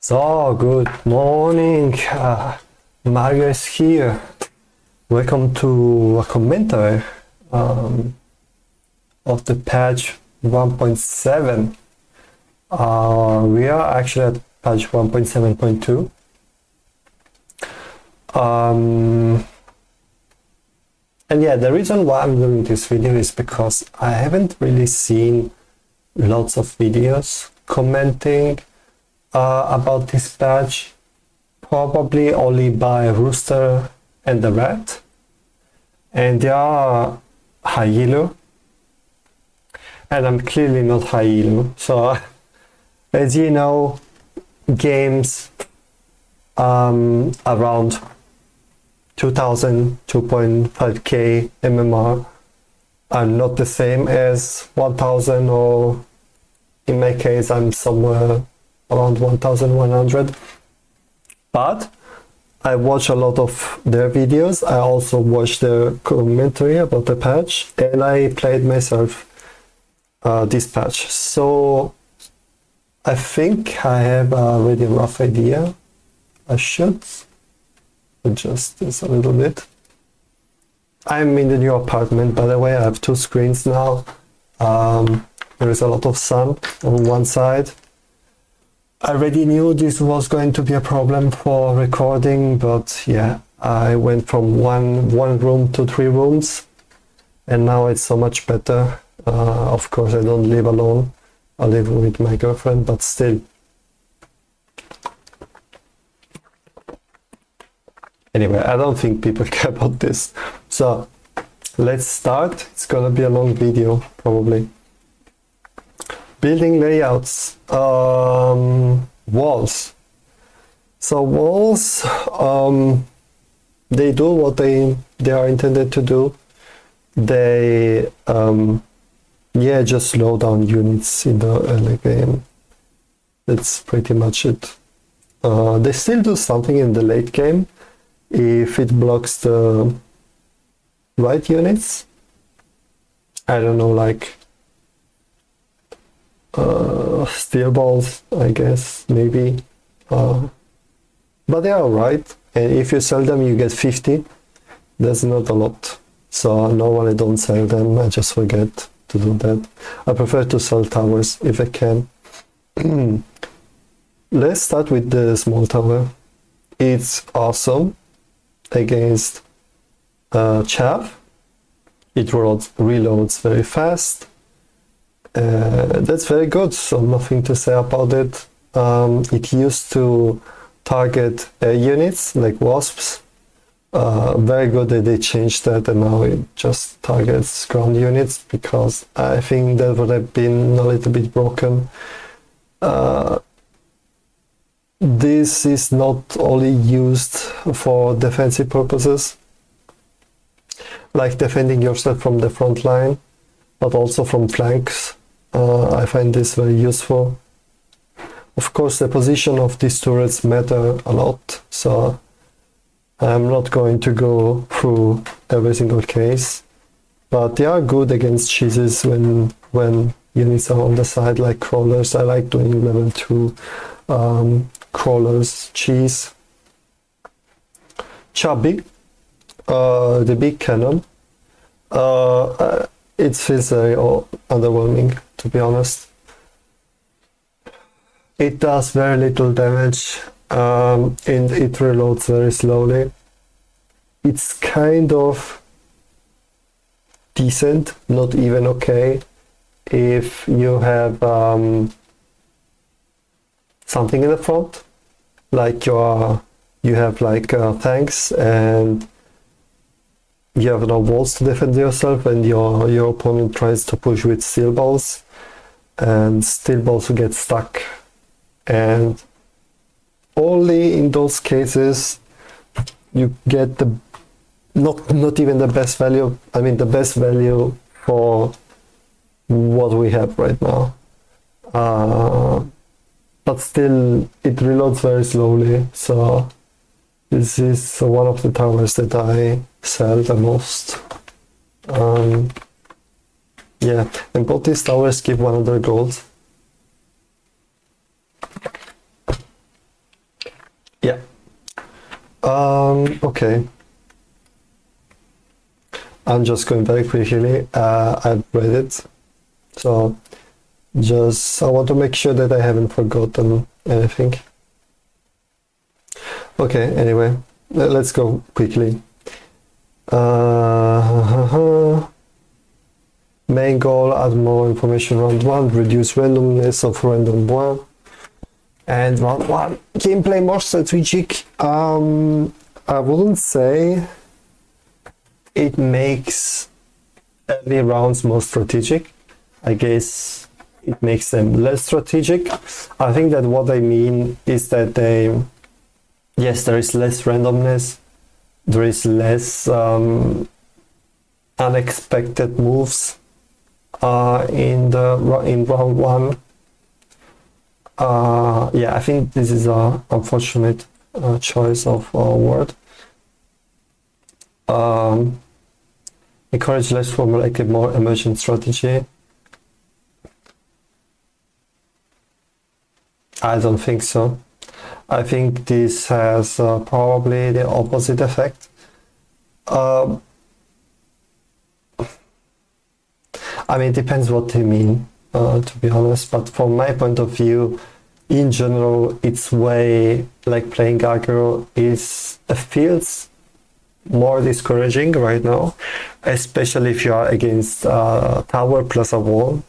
So, good morning. Mario is here. Welcome to a commentary of the patch 1.7. We are actually at patch 1.7.2. And yeah, the reason why I'm doing this video is because I haven't really seen lots of videos commenting about this patch, probably only by Rooster and the Rat, and they are high elo, and I'm clearly not high elo. So as you know, games around 2000, 2.5k MMR are not the same as 1000, or in my case I'm somewhere around 1100. But I watch a lot of their videos. I also watched their commentary about the patch, and I played myself this patch. So I think I have a really rough idea. I should adjust this a little bit. I'm in the new apartment, by the way. I have two screens now. There is a lot of sun on one side. I already knew this was going to be a problem for recording, but yeah, I went from one room to 3 rooms, and now it's so much better. Of course, I don't live alone. I live with my girlfriend, but still. Anyway, I don't think people care about this. So let's start. It's gonna be a long video, probably. Building layouts, walls. So walls, they do what they are intended to do. They, just slow down units in the early game. That's pretty much it. They still do something in the late game if it blocks the right units. I don't know, like steel balls, I guess, maybe. But they are alright, and if you sell them you get 50. That's not a lot, so normally I don't sell them. I just forget to do that. I prefer to sell towers if I can. Let's start with the small tower. It's awesome against chaff. It reloads very fast. That's very good, so nothing to say about it. It used to target air units like wasps. Very good that they changed that, and now it just targets ground units, because I think that would have been a little bit broken. This is not only used for defensive purposes, like defending yourself from the front line, but also from flanks. I find this very useful. Of course, the position of these turrets matter a lot, so I'm not going to go through every single case, but they are good against cheeses when units are on the side, like crawlers. I like doing level 2 crawlers, cheese. Chubby, the big cannon. It feels very underwhelming, to be honest. It does very little damage, and it reloads very slowly. It's kind of decent, not even okay, if you have something in the front, like you have like tanks, and you have no walls to defend yourself, and your opponent tries to push with steel balls, and steel balls get stuck. And only in those cases you get the not even the best value. I mean, the best value for what we have right now. But still, it reloads very slowly. So this is one of the towers that I sell the most. Yeah, and both these towers give 100 gold. Yeah. Okay. I'm just going very quickly. I've read it, so just I want to make sure that I haven't forgotten anything. Okay. Anyway, let's go quickly. Main goal: add more information round 1, reduce randomness of random 1, and round 1 gameplay more strategic. I wouldn't say it makes early rounds more strategic. I guess it makes them less strategic. I think that what I mean is that yes, there is less randomness, there is less unexpected moves in round 1. Yeah, I think this is a unfortunate choice of word. Encourage less formulated, more emergent strategy. I don't think so. I think this has probably the opposite effect. I mean, it depends what they mean, to be honest, but from my point of view, in general, it's way like playing aggro feels more discouraging right now, especially if you are against a tower plus a wall.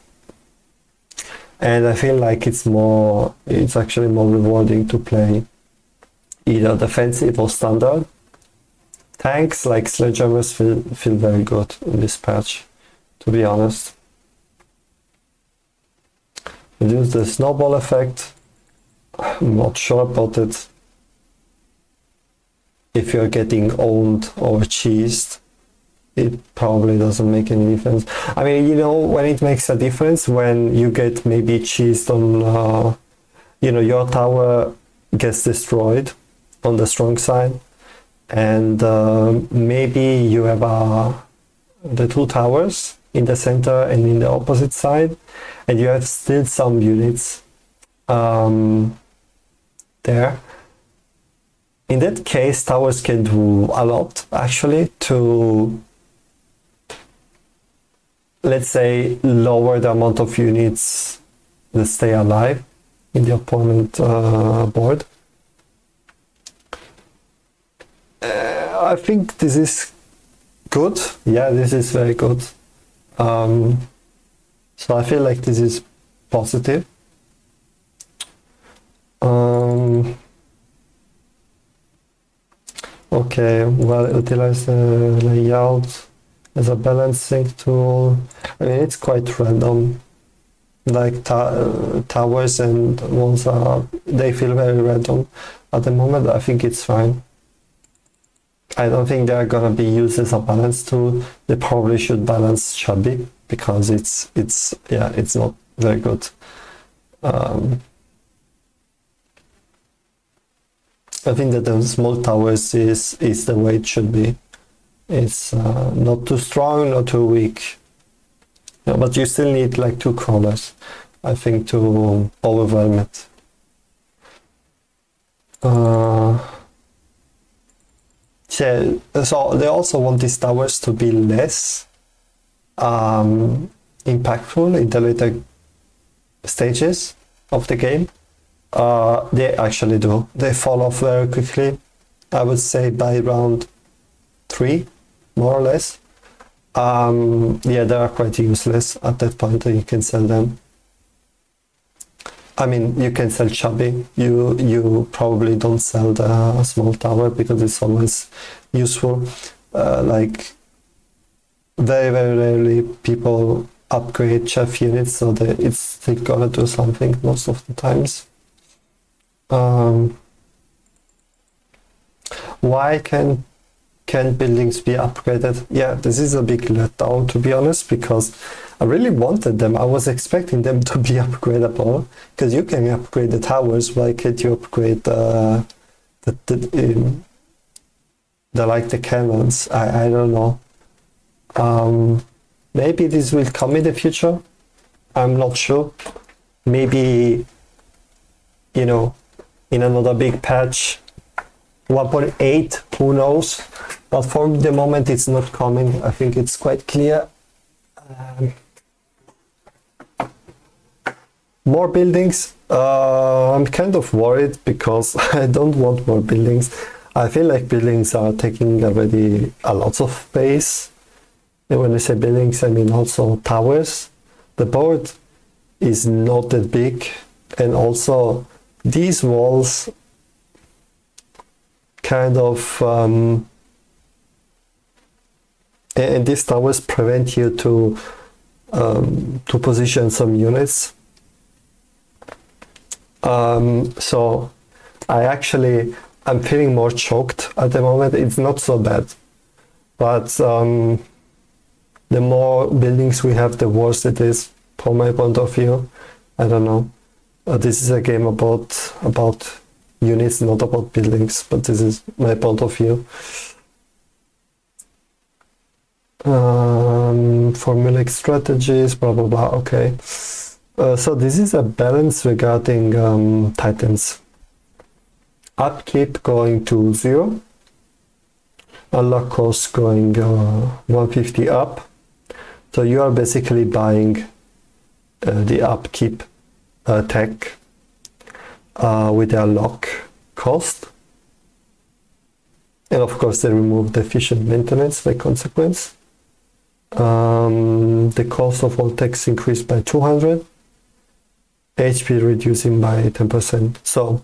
And I feel like it's actually more rewarding to play either defensive or standard. Tanks like sledgehammers feel very good in this patch, to be honest. Reduce the snowball effect. I'm not sure about it. If you're getting owned or cheesed, it probably doesn't make any difference. I mean, when it makes a difference, when you get maybe cheesed on, your tower gets destroyed on the strong side, and maybe you have the two towers in the center and in the opposite side, and you have still some units there. In that case, towers can do a lot, actually, to, let's say, lower the amount of units that stay alive in the opponent board. I think this is good. Yeah, this is very good. So I feel like this is positive. Okay, well, utilize the layout as a balancing tool. I mean, it's quite random. Like towers and walls they feel very random at the moment. I think it's fine. I don't think they're gonna be used as a balance tool. They probably should balance chubby because it's not very good. I think that the small towers is the way it should be. It's not too strong, not too weak. Yeah, but you still need like 2 crawlers, I think, to overwhelm it. So they also want these towers to be less impactful in the later stages of the game. They actually do. They fall off very quickly. I would say by round 3, more or less. Yeah, they are quite useless at that point. You can sell them. I mean, you can sell chubby. You probably don't sell the small tower because it's always useful. Like very, very rarely people upgrade chef units, so that it's still gonna do something most of the times. Why can buildings be upgraded? Yeah, this is a big letdown, to be honest, because I really wanted them. I was expecting them to be upgradable, because you can upgrade the towers. Why can't you upgrade the cannons? I don't know. Maybe this will come in the future. I'm not sure. Maybe, in another big patch, 1.8, who knows? But for the moment it's not coming. I think it's quite clear. More buildings. I'm kind of worried because I don't want more buildings. I feel like buildings are taking already a lot of space. And when I say buildings, I mean also towers. The board is not that big, and also these walls kind of and these towers prevent you to position some units. So I'm feeling more choked at the moment. It's not so bad, but the more buildings we have, the worse it is from my point of view. I don't know. This is a game about units, not about buildings, but this is my point of view. Formulaic strategies, blah blah blah. Okay. So this is a balance regarding titans. Upkeep going to 0. Unlock cost going 150 up. So you are basically buying the upkeep tech with the unlock cost. And of course they remove the efficient maintenance by consequence. The cost of all techs increased by 200. HP reducing by 10%. So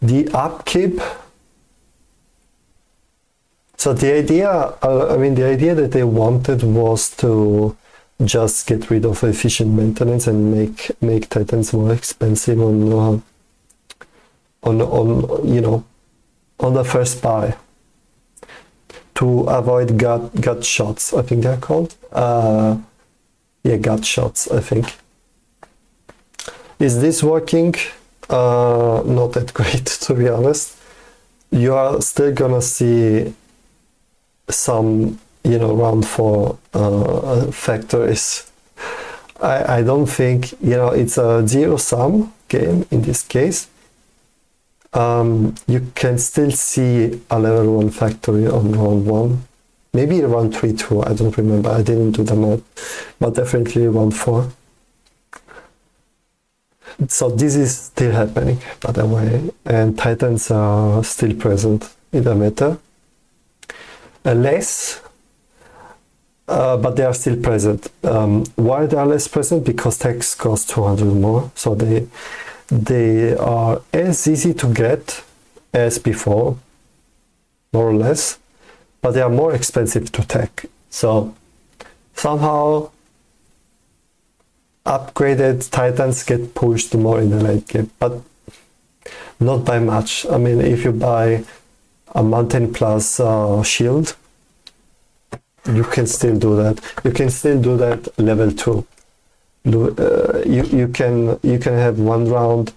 the upkeep. So the idea, the idea that they wanted was to just get rid of efficient maintenance and make titans more expensive on the first buy, to avoid gut shots. I think they're called. Gut shots. I think. Is this working? Not that great, to be honest. You are still gonna see some, round 4 factories. I don't think, it's a zero-sum game in this case. You can still see a level 1 factory on round 1. Maybe round 3 too, I don't remember. I didn't do the math, but definitely round 4. So this is still happening, by the way, and titans are still present in the meta. Less, but they are still present. Why they are less present? Because techs cost 200 more, so they are as easy to get as before, more or less, but they are more expensive to tech. So somehow upgraded titans get pushed more in the late game, but not by much. I mean, if you buy a mountain plus shield, you can still do that. You can still do that level 2. You can have one round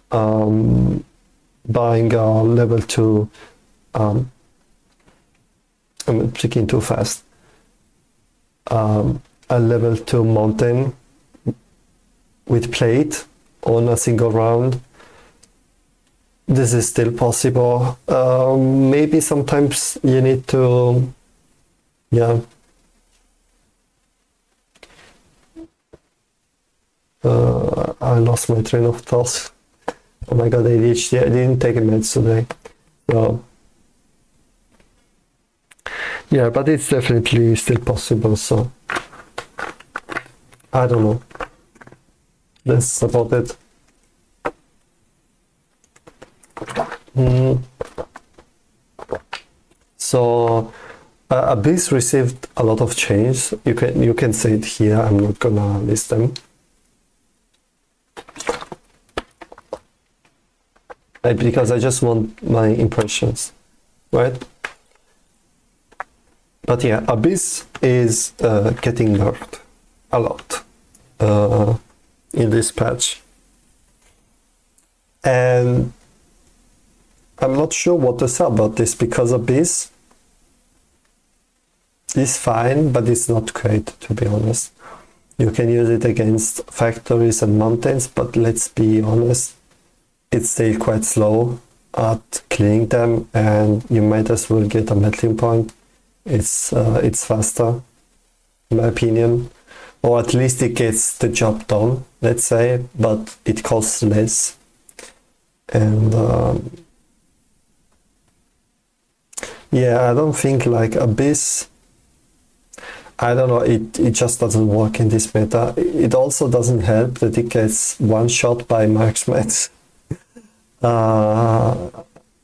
buying a level 2. I'm clicking too fast. A level 2 mountain with plate on a single round. This is still possible. Maybe sometimes you need to, I lost my train of thought. Oh my god, ADHD. I didn't take a meds today. So yeah, but it's definitely still possible. So I don't know. That's about it. So Abyss received a lot of change. You can see it here. I'm not gonna list them. Because I just want my impressions, right? But yeah, Abyss is getting nerfed a lot in this patch, and I'm not sure what to say about this, because Abyss is fine, but it's not great, to be honest. You can use it against factories and mountains, but let's be honest, it's still quite slow. at cleaning them, and you might as well get a melting point. It's faster, in my opinion, or at least it gets the job done, let's say, but it costs less. And yeah, I don't think like Abyss, I don't know, it just doesn't work in this meta. It also doesn't help that it gets one shot by marksmen.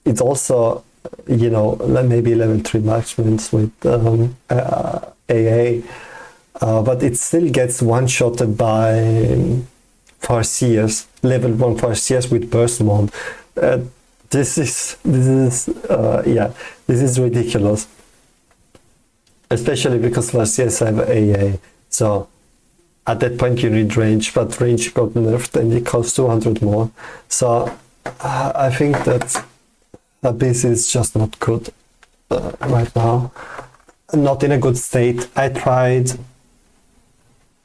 It's also, you know, maybe level 3 marksmen with AA, but it still gets one shotted by Farseers, level 1 Farseers with burst mode. This is ridiculous. Especially because Farseers have AA, so at that point you need range, but range got nerfed and it costs 200 more. So I think that Abyss is just not good right now. Not in a good state. I tried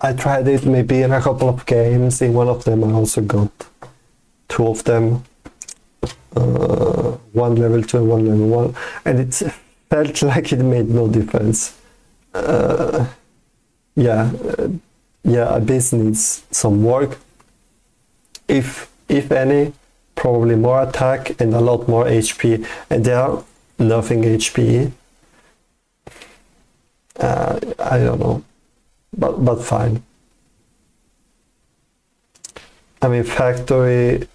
it maybe in a couple of games. In one of them I also got 2 of them. One level 2 and one level 1. And it felt like it made no difference. Abyss needs some work. If any, probably more attack and a lot more HP. And they are nerfing HP. I don't know, but fine. I mean, Factory,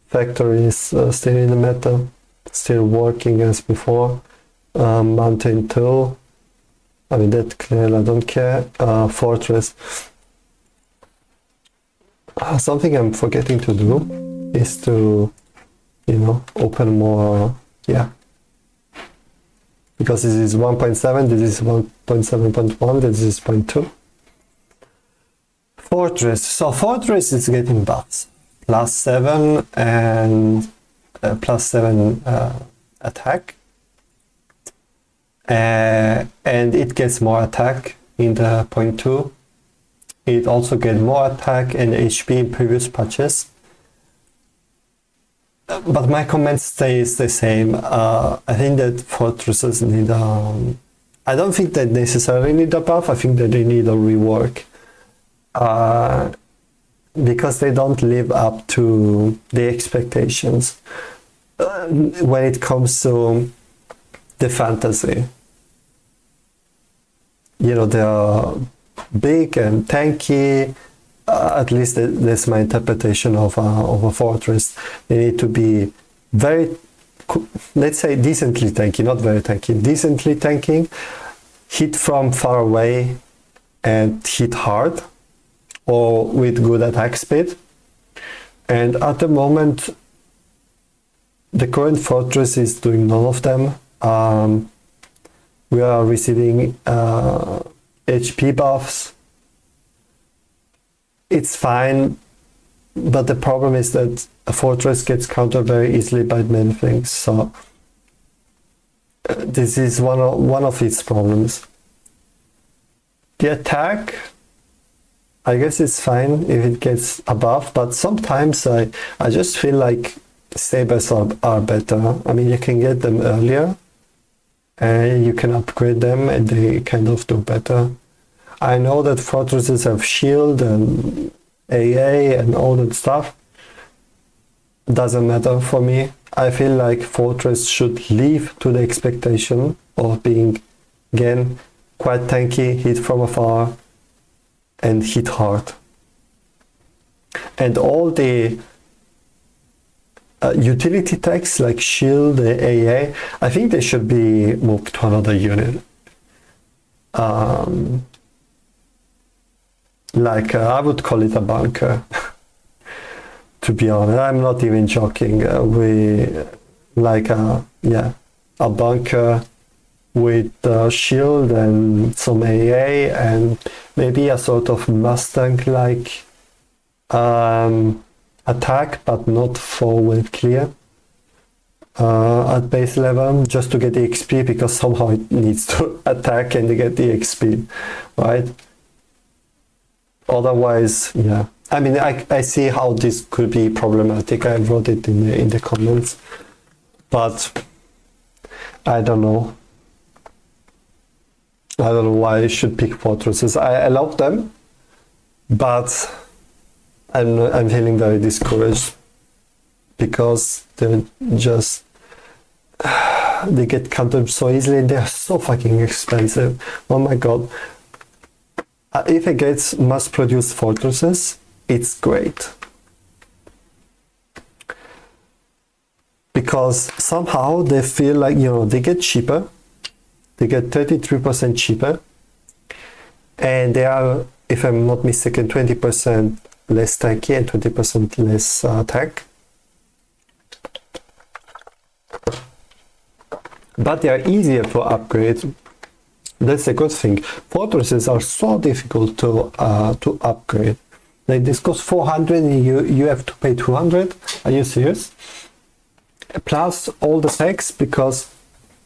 Factory is still in the meta, still working as before. Mountain 2, I mean, that clearly I don't care. Fortress. Something I'm forgetting to do is to, you know, open more, because this is 1.7, this is 1.7.1, this is 0.2. Fortress. So Fortress is getting buffs. +7 and +7 attack. And it gets more attack in the 0.2. It also gets more attack and HP in previous patches. But my comment stays the same. I think that fortresses need I don't think they necessarily need a buff. I think that they need a rework. Because they don't live up to the expectations when it comes to the fantasy. You know, they are big and tanky. At least that's my interpretation of a fortress. They need to be very, let's say, decently tanky, not very tanky, decently tanking, hit from far away and hit hard, or with good attack speed. And at the moment, the current fortress is doing none of them. We are receiving HP buffs. It's fine, but the problem is that a fortress gets countered very easily by many things. So this is one of its problems. The attack, I guess it's fine if it gets above, but sometimes I just feel like sabers are better. I mean, you can get them earlier and you can upgrade them and they kind of do better. I know that fortresses have shield and AA and all that stuff. Doesn't matter for me. I feel like fortress should live to the expectation of being, again, quite tanky, hit from afar, and hit hard. And all the utility techs like shield, AA, I think they should be moved to another unit. I would call it a bunker. To be honest, I'm not even joking. A bunker with shield and some AA and maybe a sort of Mustang-like attack, but not forward clear at base level, just to get the XP, because somehow it needs to attack and get the XP, right? Otherwise, I mean, I see how this could be problematic. I wrote it in the comments, but I don't know. I don't know why I should pick fortresses. I love them, but I'm feeling very discouraged because they're just they get countered so easily and they're so fucking expensive. Oh my god. If it gets mass-produced fortresses, it's great. Because somehow they feel like, you know, they get cheaper. They get 33% cheaper. And they are, if I'm not mistaken, 20% less tanky and 20% less tech. But they are easier to upgrade. That's a good thing. Fortresses are so difficult to upgrade. Like this costs 400 and you have to pay 200. Are you serious? Plus all the techs, because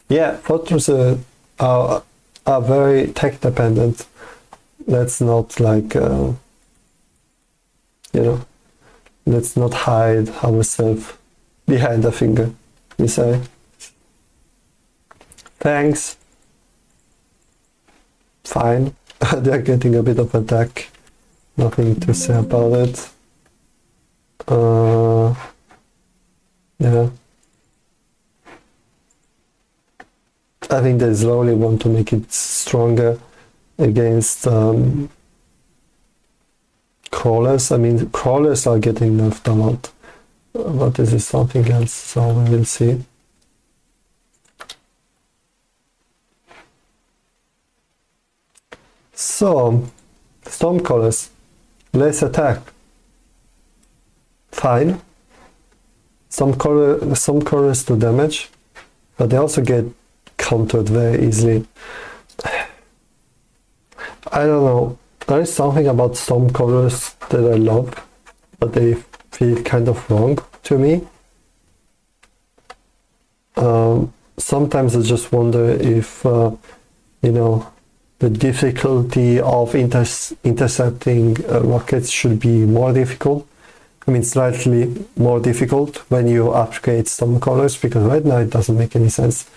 yeah, fortresses are very tech dependent. Let's not like you know, let's not hide ourselves behind a finger, you say. Thanks. Fine. They're getting a bit of attack. Nothing to say about it. Yeah. I think they slowly want to make it stronger against crawlers. I mean, crawlers are getting nerfed a lot. But this is something else, so we will see. So, Stormcallers, less attack. Fine. Some callers do damage, but they also get countered very easily. I don't know. There is something about Stormcallers that I love, but they feel kind of wrong to me. Sometimes I just wonder if, you know, the difficulty of intercepting rockets should be more difficult. I mean, slightly more difficult when you upgrade Stormcallers, because right now it doesn't make any sense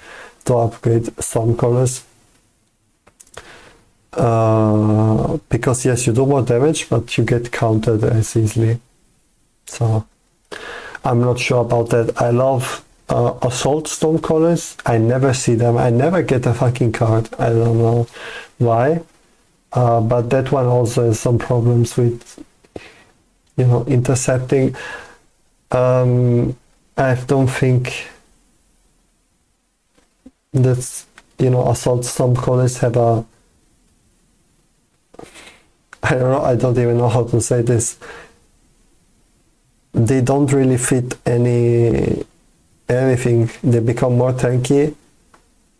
to upgrade Stormcallers. Because yes, you do more damage, but you get countered as easily. So I'm not sure about that. I love Assault Stormcallers. I never see them. I never get a fucking card. I don't know why. But that one also has some problems with, you know, intercepting. I don't think that's, you know, Assault Stormcallers have a, I don't know, I don't even know how to say this. They don't really fit anything. They become more tanky,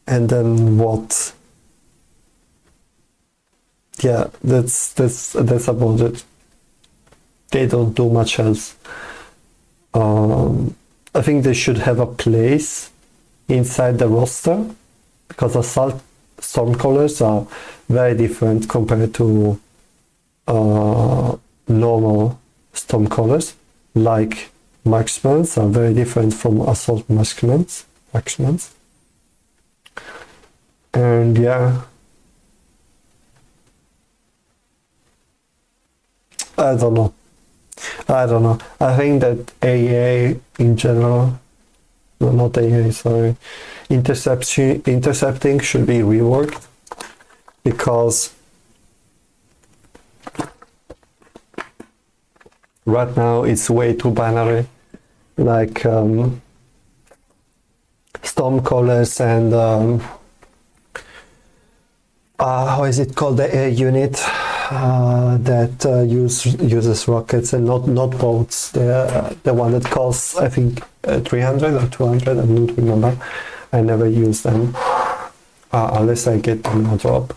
and then what? Yeah, that's about it. They don't do much else. I think they should have a place inside the roster, because Assault Stormcallers are very different compared to normal Stormcallers. Like Marksmans are very different from Assault Marksmans. And yeah, I don't know. I think that AA in general, no, not AA, sorry, intercepting should be reworked, because right now it's way too binary. Like Stormcallers and how is it called, the air unit that uses rockets and not boats. The one that costs, I think, 300 or 200. I don't remember. I never use them unless I get them in a drop.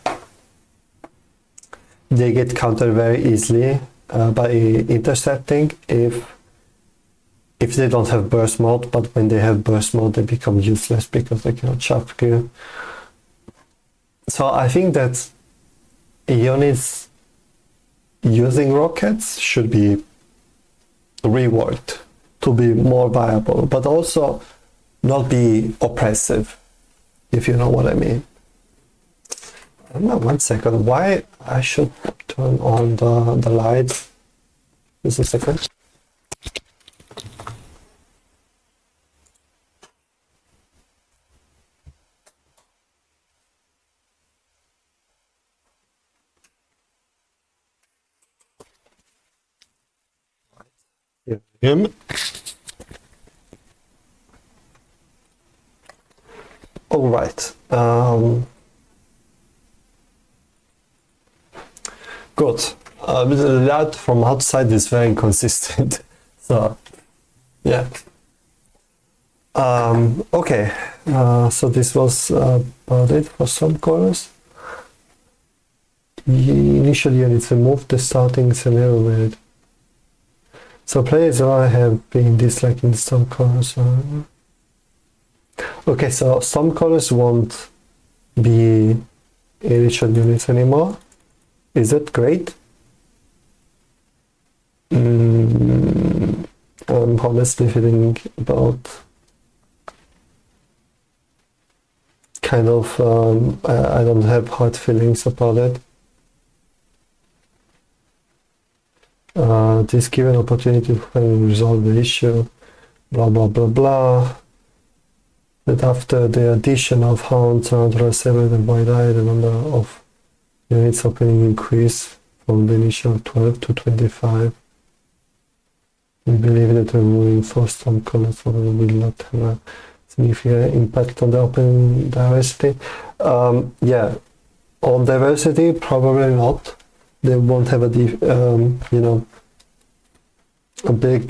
They get countered very easily by intercepting if they don't have burst mode, but when they have burst mode they become useless because they cannot shaft kill. So I think that units using rockets should be reworked to be more viable, but also not be oppressive, if you know what I mean. One second, why I should turn on the light? Just a second. Him. All right. Good. The light from outside is very inconsistent. So, yeah. Okay. So this was about it for some colors. Initially, you need to move the starting scenario with it. So players I have been disliking some colors. Okay, so some colors won't be initial units anymore. Is that great? I'm honestly feeling about kind of I don't have hard feelings about it. This given opportunity to resolve the issue, blah blah blah blah. That after the addition of hounds around Rosewood and White Eye, the number of units opening increased from the initial 12 to 25. We believe that removing 4 storm colors will not have a significant impact on the opening diversity. Yeah, on diversity, probably not. They won't have a a big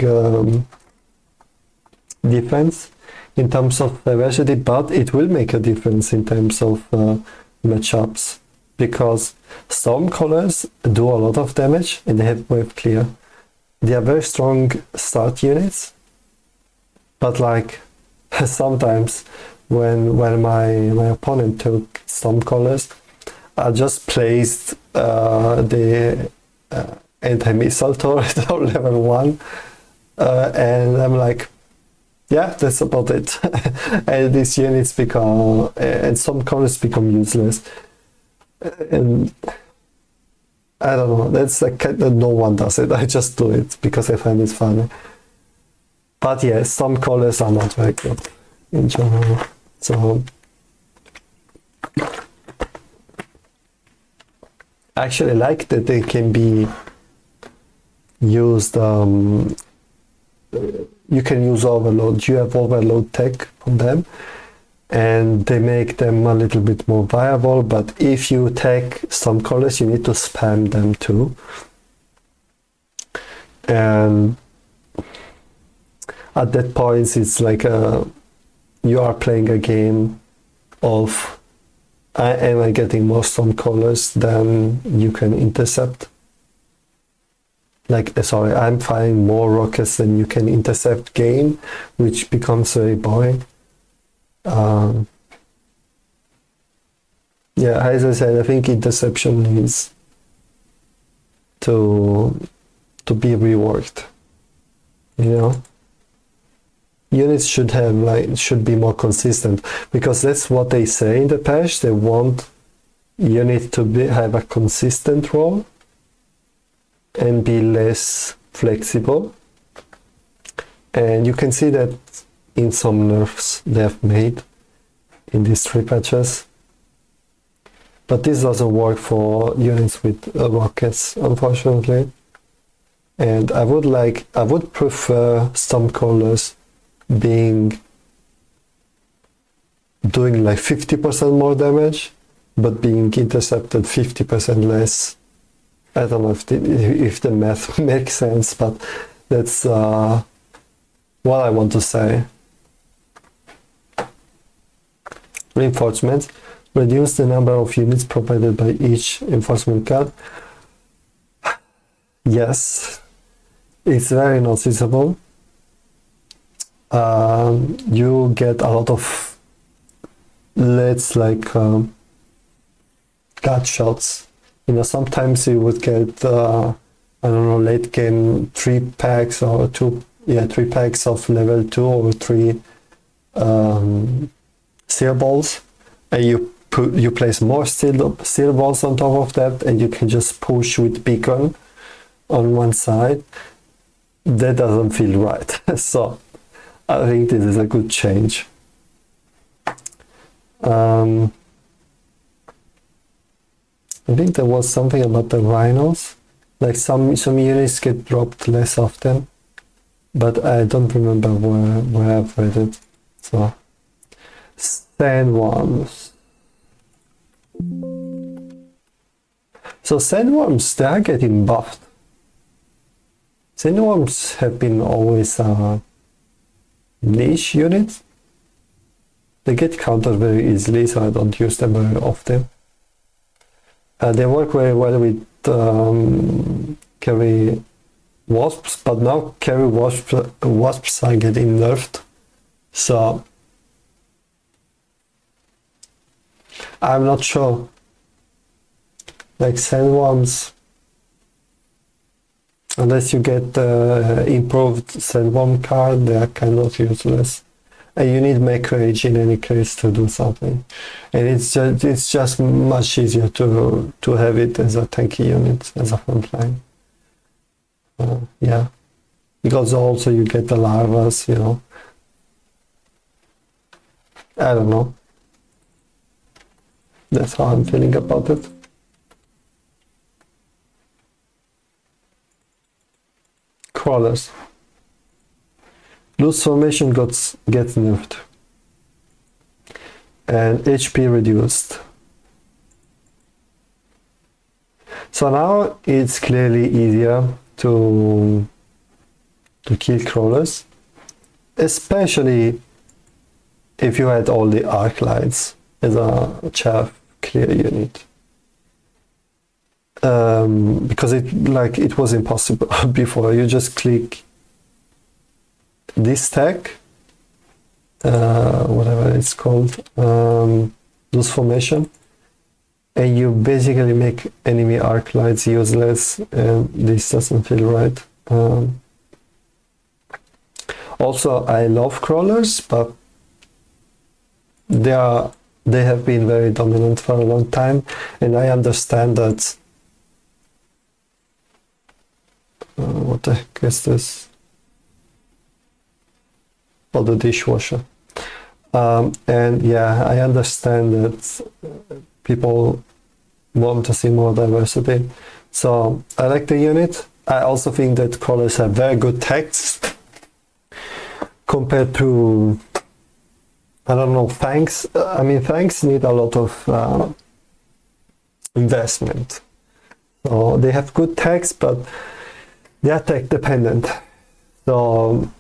difference in terms of diversity, but it will make a difference in terms of matchups, because storm colors do a lot of damage and they have wave clear. They are very strong start units, but like sometimes when my opponent took storm colors, I just placed the anti-missile turret on level 1 and I'm like, yeah, that's about it. And these units become, and some colors become useless. And I don't know, that's like, no one does it. I just do it because I find it funny. But yeah, some colors are not very good in general. So I actually like that they can be used, you can use overload. You have overload tech on them and they make them a little bit more viable, but if you take some colors, you need to spam them too. And at that point, it's like you are playing a game of am I getting more storm colors than you can intercept? Like, sorry, I'm firing more rockets than you can intercept game, which becomes very boring. Yeah, as I said, I think interception needs to be reworked. You know, units should have should be more consistent, because that's what they say in the patch. They want unit to have a consistent role and be less flexible. And you can see that in some nerfs they've made in these 3 patches. But this doesn't work for units with rockets, unfortunately. And I would prefer storm colors doing like 50% more damage, but being intercepted 50% less. I don't know if the math makes sense, but that's what I want to say. Reinforcements. Reduce the number of units provided by each enforcement card. Yes, it's very noticeable. You get a lot of gut shots. You know, sometimes you would get I don't know, late game 3 packs or 3 packs of level 2 or 3 steel balls, and you place more steel balls on top of that, and you can just push with beacon on one side. That doesn't feel right. So I think this is a good change. I think there was something about the rhinos, like some units get dropped less often, but I don't remember where I've read it. So sandworms. So sandworms, they are getting buffed. Sandworms have been always a niche unit. They get countered very easily, so I don't use them very often. They work very well with carry wasps, but now carry wasps are getting nerfed. So I'm not sure. Like sandworms, unless you get the improved sandworm card, they are kind of useless. And you need Mechabellum in any case to do something. And it's just much easier to have it as a tanky unit, as a frontline. Yeah. Because also you get the larvas, you know. I don't know. That's how I'm feeling about it. Crawlers. Loose formation gets nerfed. And HP reduced. So now it's clearly easier to kill crawlers, especially if you had all the arc lights as a chaff clear unit. Because it was impossible before. You just click this tag, whatever it's called, loose formation, and you basically make enemy arc lights useless, and this doesn't feel right. Also, I love crawlers, but they have been very dominant for a long time, and I understand that. What the heck is this? Oh, the dishwasher. And yeah, I understand that people want to see more diversity. So I like the unit. I also think that crawlers have very good text compared to, I don't know, Fangs. I mean, Fangs need a lot of investment. So they have good text, but they are tech dependent. So,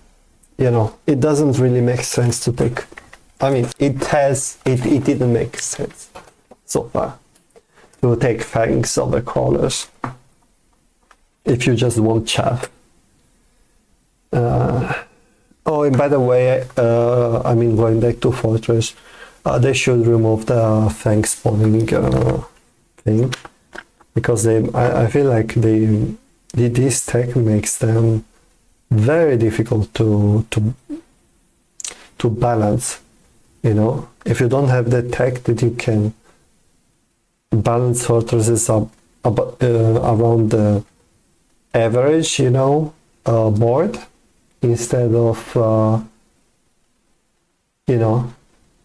you know, it doesn't really make sense to take. I mean, it didn't make sense so far to take Fangs over crawlers if you just want chaff. Oh, and by the way, I mean, going back to Fortress, they should remove the Fang spawning thing, because I feel like this tech makes them very difficult to balance. You know, if you don't have that tech that you can balance fortresses up around the average, you know, board, instead of you know,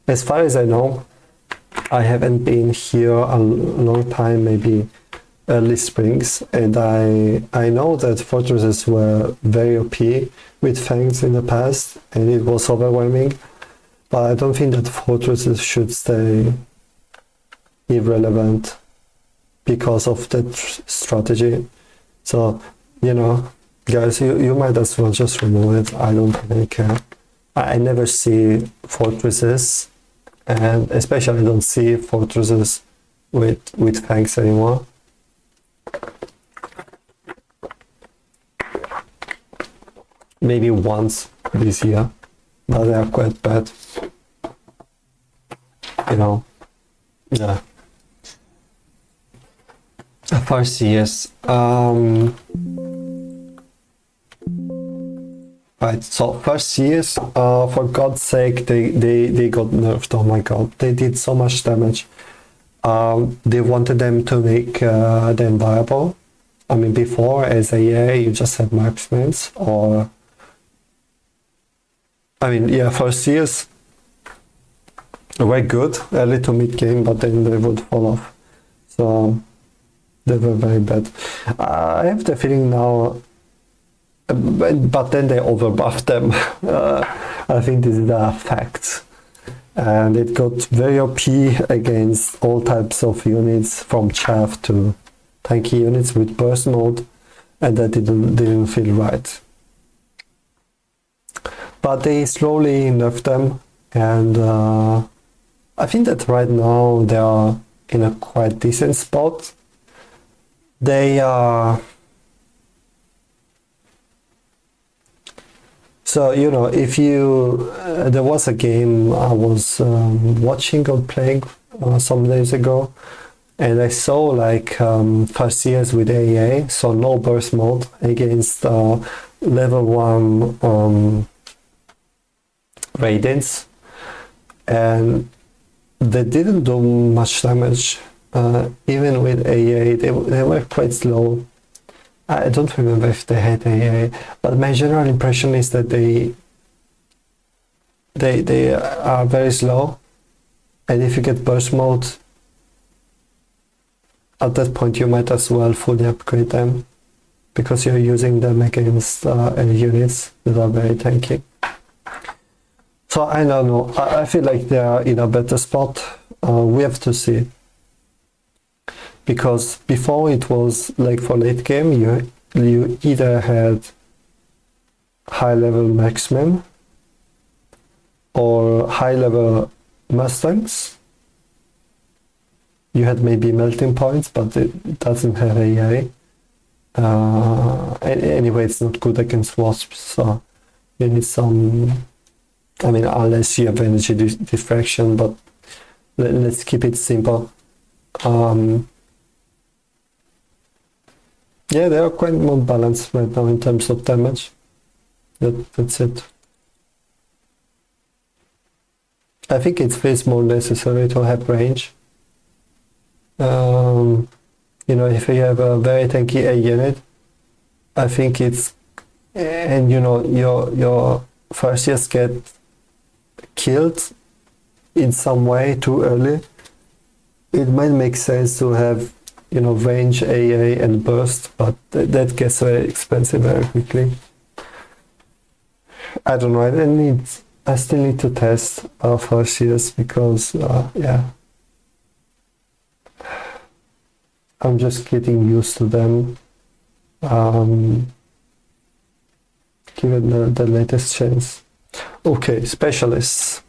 as far as I know, I haven't been here a long time, maybe early springs, and I know that fortresses were very OP with Fangs in the past, and it was overwhelming, but I don't think that fortresses should stay irrelevant because of that strategy. So, you know, guys, you might as well just remove it. I don't really care. I never see fortresses, and especially I don't see fortresses with Fangs anymore. Maybe once this year, but they are quite bad. You know, yeah. Farseers. Right, so first years, for God's sake, they got nerfed. Oh my God, they did so much damage. They wanted them to make them viable. I mean, before as AA, you just had marksmen, or I mean, yeah, first years were good early to mid game, but then they would fall off. So they were very bad. I have the feeling now. But then they overbuffed them. I think this is a fact. And it got very OP against all types of units, from chaff to tanky units with burst mode, and that didn't feel right. But they slowly nerfed them, and I think that right now they are in a quite decent spot. They are... So, you know, if you, there was a game I was watching or playing some days ago, and I saw like first years with AA, so no burst mode, against level 1 Radiants, and they didn't do much damage. Even with AA, they were quite slow. I don't remember if they had AA, but my general impression is that they are very slow, and if you get burst mode, at that point you might as well fully upgrade them, because you're using them against units that are very tanky. So I don't know, I feel like they are in a better spot. We have to see. Because before it was like for late game, you either had high level marksmen or high level Mustangs. You had maybe melting points, but it doesn't have AI. Anyway, it's not good against wasps, so you need some, I mean, unless you have energy diffraction, but let's keep it simple. Yeah, they are quite more balanced right now in terms of damage. That's it. I think it feels more necessary to have range. You know, if you have a very tanky A unit, I think it's, and you know, your first years get killed in some way too early, it might make sense to have, you know, range, AA and burst, but that gets very expensive very quickly. I don't know, I still need to test our first years, because yeah, I'm just getting used to them, given the latest change. Okay, specialists.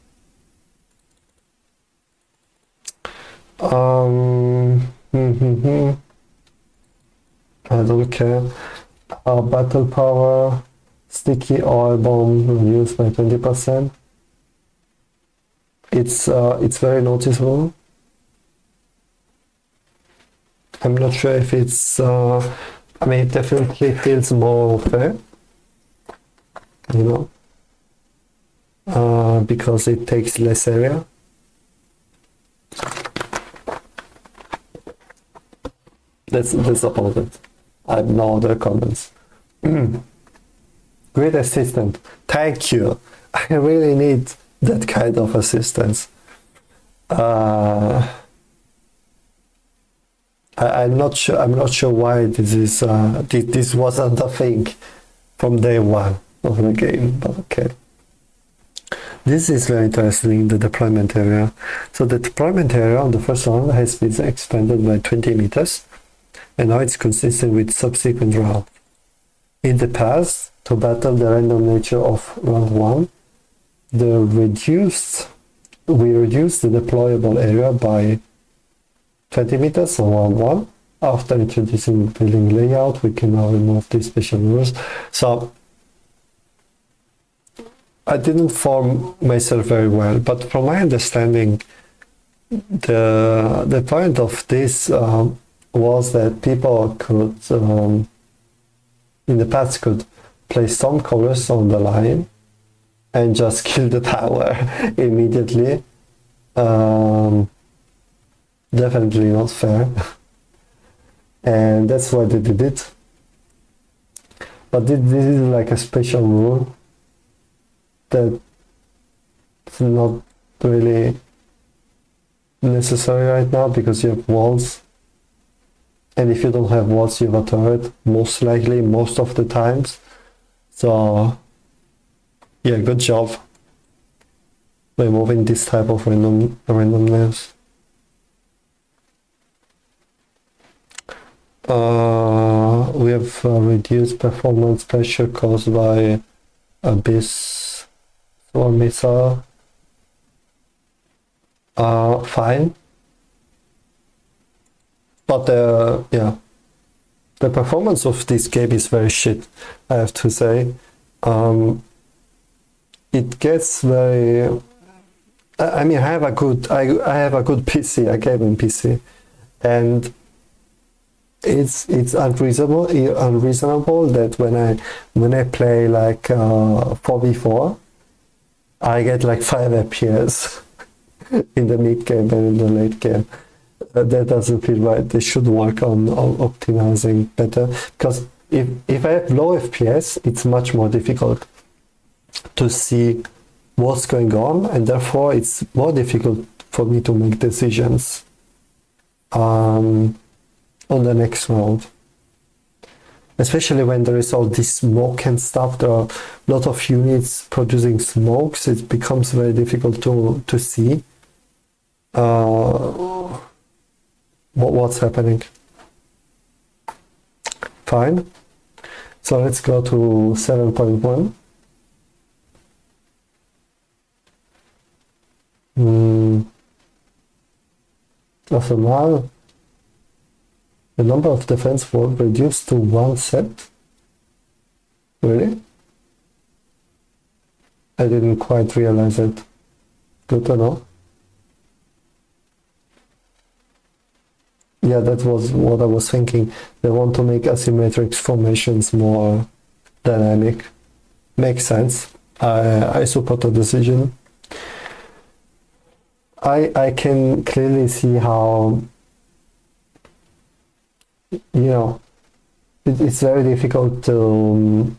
I don't care. Battle power, sticky oil bomb reduced by 20%. It's very noticeable. I'm not sure if it's, I mean, it definitely feels more fair, you know, because it takes less area. That's about it. I have no other comments. Great assistant. Thank you. I really need that kind of assistance. I'm not sure why this is. This wasn't a thing from day one of the game, but okay. This is very interesting, the deployment area. So the deployment area on the first round has been expanded by 20 meters, and now it's consistent with subsequent rounds. In the past, to battle the random nature of round 1, we reduced the deployable area by 20 meters on round 1. After introducing building layout, we can now remove these special rules. So I didn't form myself very well, but from my understanding, the point of this was that people could, in the past, could place some colors on the line and just kill the tower immediately. Definitely not fair. And that's why they did it. But this is like a special rule that's not really necessary right now, because you have walls. And if you don't have walls, you have a turret, most likely, most of the times. So, yeah, good job removing this type of randomness. We have reduced performance pressure caused by Abyss or missile. Fine. But yeah, the performance of this game is very shit, I have to say. It gets very... I mean, I have a good PC, a gaming PC, and it's unreasonable that when I play like 4v4, I get like 5 FPS in the mid game and in the late game. That doesn't feel right. They should work on optimizing better, because if I have low FPS, it's much more difficult to see what's going on, and therefore it's more difficult for me to make decisions on the next round. Especially when there is all this smoke and stuff, there are a lot of units producing smokes, it becomes very difficult to see what's happening. Fine. So let's go to 7.1. So now the number of defense walls reduced to 1 set. Really? I didn't quite realize it. Good to know. Yeah, that was what I was thinking. They want to make asymmetric formations more dynamic. Makes sense. I support the decision. I can clearly see how, it's very difficult to,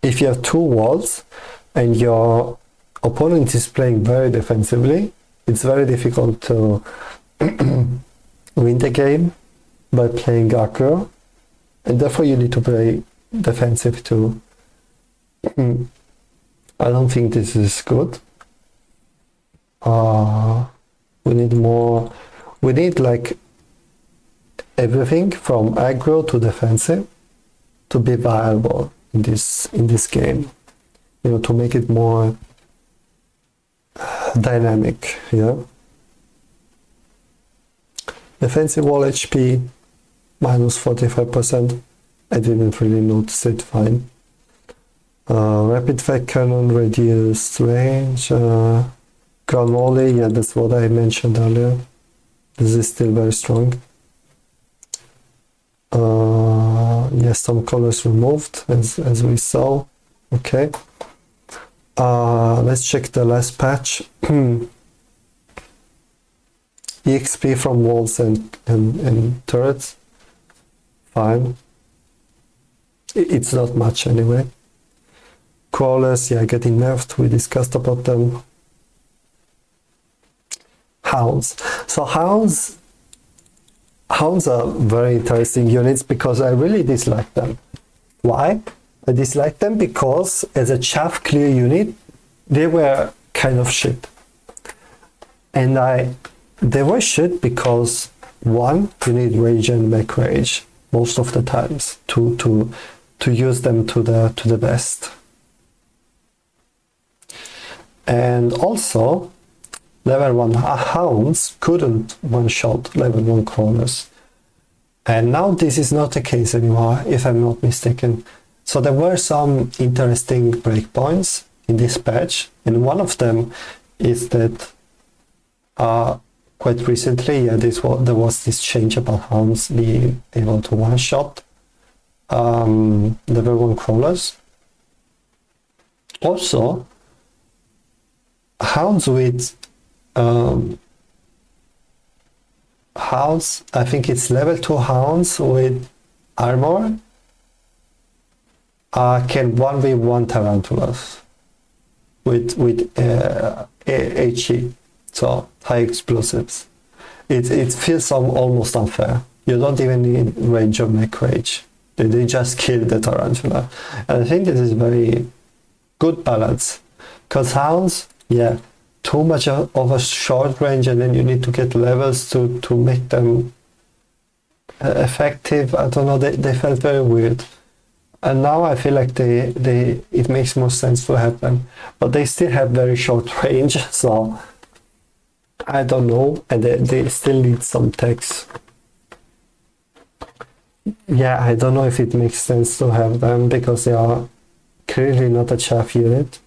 if you have 2 walls and your opponent is playing very defensively, it's very difficult to win the game by playing aggro, and therefore you need to play defensive too. I don't think this is good. We need like everything from aggro to defensive to be viable in this game, to make it more dynamic. Defensive wall HP minus 45%. I didn't really notice it. Fine. Rapid fire cannon reduced range. Ground volley, yeah, that's what I mentioned earlier. This is still very strong. Yes, some colors removed as we saw. Okay. Let's check the last patch. EXP from walls and turrets. Fine. It's not much anyway. Crawlers, yeah, getting nerfed. We discussed about them. Hounds. So hounds are very interesting units because I really dislike them. Why? I dislike them because as a chaff clear unit, they were kind of shit. And they were shit because, one, you need rage and mech rage most of the times to use them to the best. And also, level 1 hounds couldn't one-shot level 1 crawlers. And now this is not the case anymore, if I'm not mistaken. So there were some interesting breakpoints in this patch, and one of them is that quite recently, there was this change about hounds being able to one-shot level 1 crawlers. Also, hounds with hounds, I think it's level 2 hounds with armor can 1v1 tarantulas with HE, so high explosives. It feels almost unfair. You don't even need range or make rage. They just kill the tarantula. And I think this is very good balance. Because hounds, yeah, too much of a short range, and then you need to get levels to make them effective. I don't know, they felt very weird. And now I feel like it makes more sense to have them. But they still have very short range, so I don't know, and they still need some text. Yeah, I don't know if it makes sense to have them because they are clearly not a chaff unit.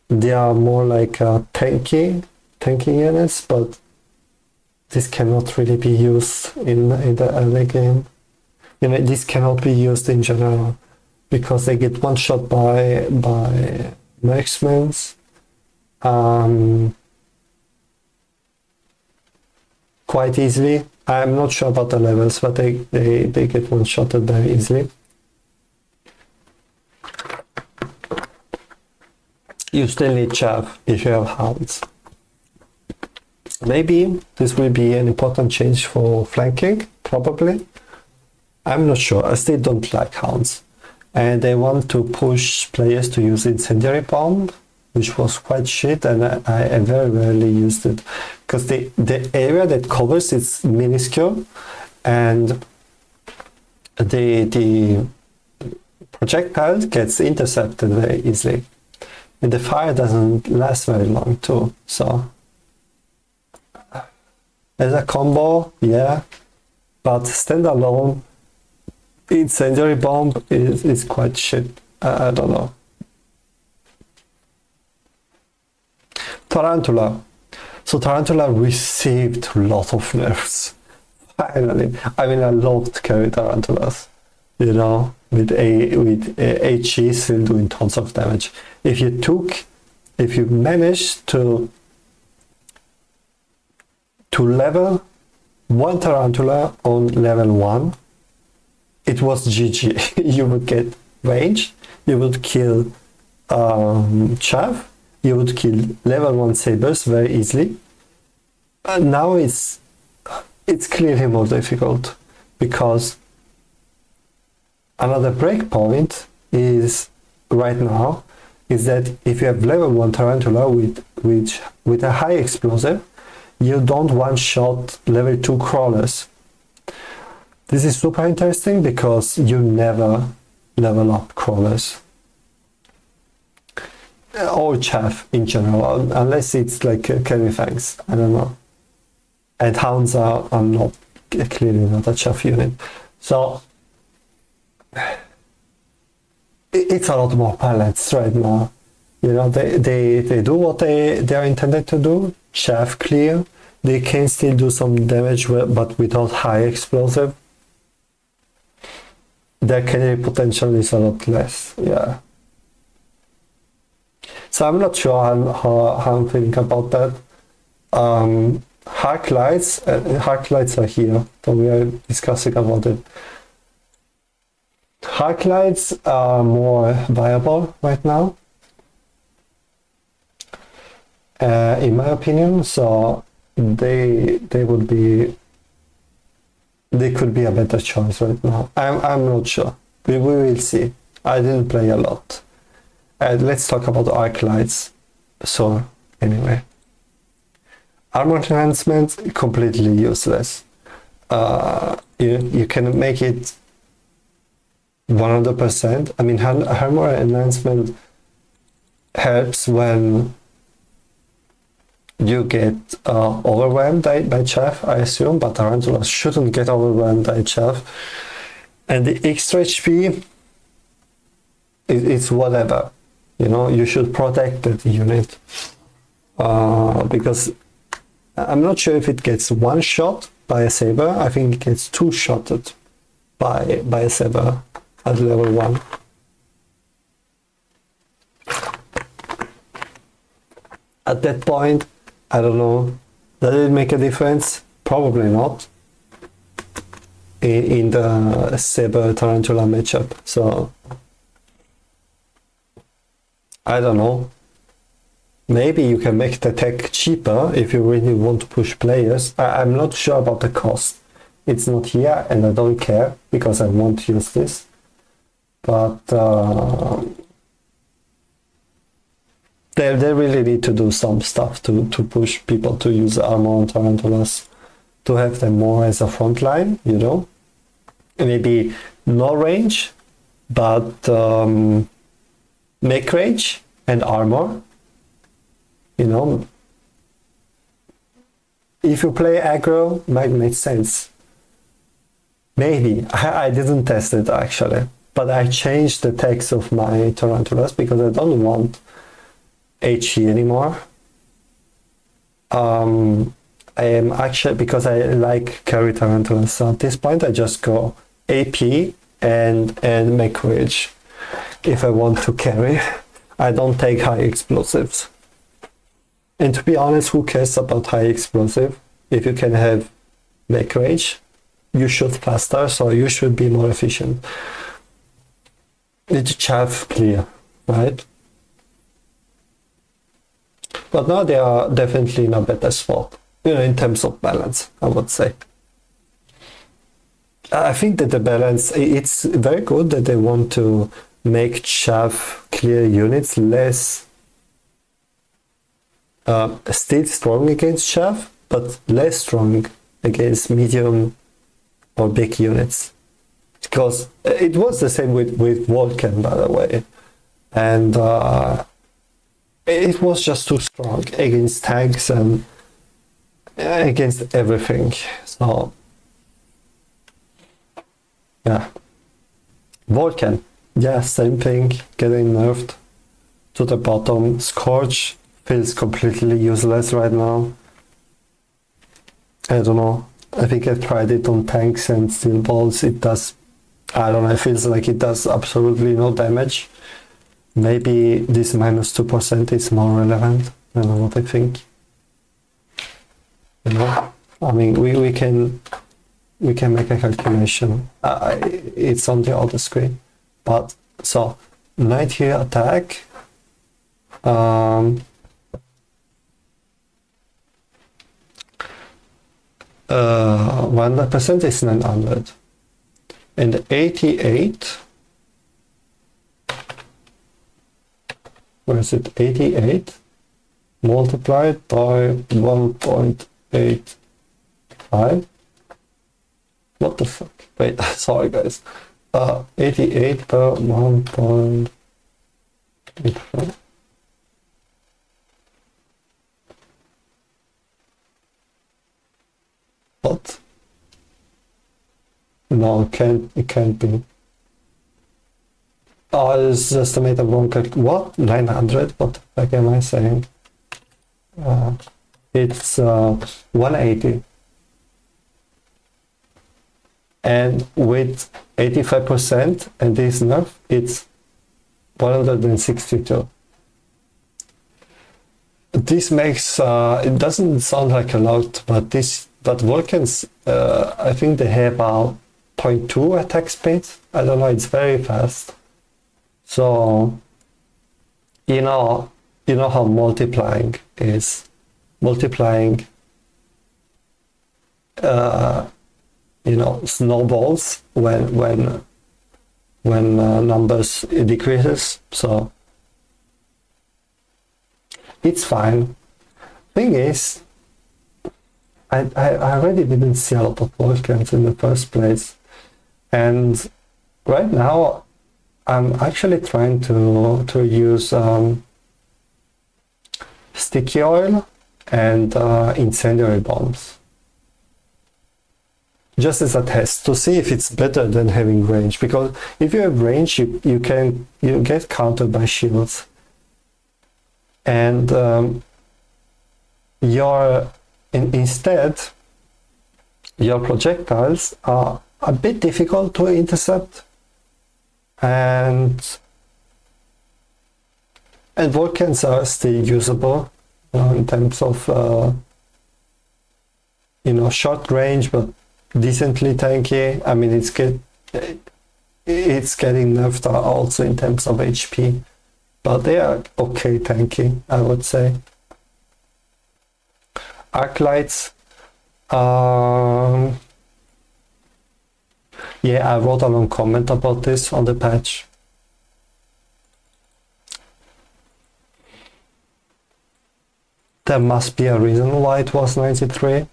They are more like tanky units, but this cannot really be used in the early game. You know, this cannot be used in general because they get one shot by marksmen. Quite easily. I'm not sure about the levels, but they get one-shotted very easily. You still need chaff if you have hounds. Maybe this will be an important change for flanking, probably. I'm not sure. I still don't like hounds. And they want to push players to use incendiary bomb, which was quite shit, and I very rarely used it because the area that covers is minuscule, and the projectile gets intercepted very easily, and the fire doesn't last very long too. So as a combo, yeah, but standalone incendiary bomb is quite shit. I don't know. Tarantula. So Tarantula received a lot of nerfs. Finally. I mean, I love to carry Tarantulas. You know, with HE still doing tons of damage. If you managed to level one Tarantula on level 1, it was GG. You would get range, you would kill chaff, you would kill level 1 sabers very easily. And now it's clearly more difficult because another breakpoint is right now is that if you have level 1 Tarantula with a high explosive, you don't one-shot level 2 crawlers. This is super interesting because you never level up crawlers. Or chaff in general, unless it's like Kelly Fangs, I don't know. And hounds are not clearly not a chaff unit. So it's a lot more balanced right now. You know, they do what they are intended to do, chaff clear. They can still do some damage, but without high explosive. Their canary potential is a lot less, yeah. So I'm not sure how I'm feeling about that. Hark lights are here, so we are discussing about it. Hark lights are more viable right now, in my opinion. So they could be a better choice right now. I'm not sure. We will see. I didn't play a lot. Let's talk about arc lights. So anyway, armor enhancement completely useless. You can make it 100%. I mean, armor enhancement helps when you get overwhelmed by chaff, I assume, but tarantulas shouldn't get overwhelmed by chaff. And the extra HP, it's whatever. You know, you should protect that unit because I'm not sure if it gets one shot by a saber. I think it gets two shotted. by a saber at level 1. At that point, I don't know, does it make a difference? Probably not in the saber tarantula matchup. So I don't know. Maybe you can make the tech cheaper if you really want to push players. I'm not sure about the cost. It's not here and I don't care because I won't use this. But they really need to do some stuff to push people to use armor on tarantulas, to have them more as a front line, you know. Maybe no range, but make range and armor. You know, if you play aggro, might make sense. Maybe. I didn't test it actually, but I changed the text of my tarantulas because I don't want HE anymore. I am actually, because I like carry tarantulas, so at this point I just go AP and make rage if I want to carry. I don't take high explosives. And to be honest, who cares about high explosive? If you can have make rage, you shoot faster, so you should be more efficient. It's chaff clear, right? But now they are definitely in a better spot, you know, in terms of balance, I would say. I think that the balance, it's very good that they want to make chaff clear units less still strong against chaff, but less strong against medium or big units. Because it was the same with Vulcan, by the way. And it was just too strong against tanks and against everything. So, yeah. Vulcan, yeah, same thing, getting nerfed to the bottom. Scorch feels completely useless right now. I don't know. I think I tried it on tanks and steel balls. It does, I don't know, it feels like it does absolutely no damage. Maybe this minus 2% is more relevant. I don't know what I think. You know, I mean, we can make a calculation. It's on the other screen. But so 90 attack. When the percent is 900 and 88, where is it? 88 multiplied by 1.85. What the fuck? Wait, sorry guys. 88 per 1.85. What? No, it can't be. Oh, it's just a made a wrong what? 900? What the fuck am I saying? It's 180. And with 85% and this nerf, it's 162. This makes, it doesn't sound like a lot, but Vulcans, I think they have about 0.2 attack speed. I don't know, it's very fast. So, you know how multiplying is. Multiplying, snowballs when numbers decreases. So, it's fine. Thing is, I already didn't see a lot of Vulcans in the first place, and right now I'm actually trying to use sticky oil and incendiary bombs, just as a test to see if it's better than having range. Because if you have range, you get countered by shields, and instead your projectiles are a bit difficult to intercept, and volcans are still usable, in terms of short range, but decently tanky. I mean, it's getting nerfed also in terms of HP, but they are okay tanky, I would say. Arclights, yeah, I wrote a long comment about this on the patch. There must be a reason why it was 93.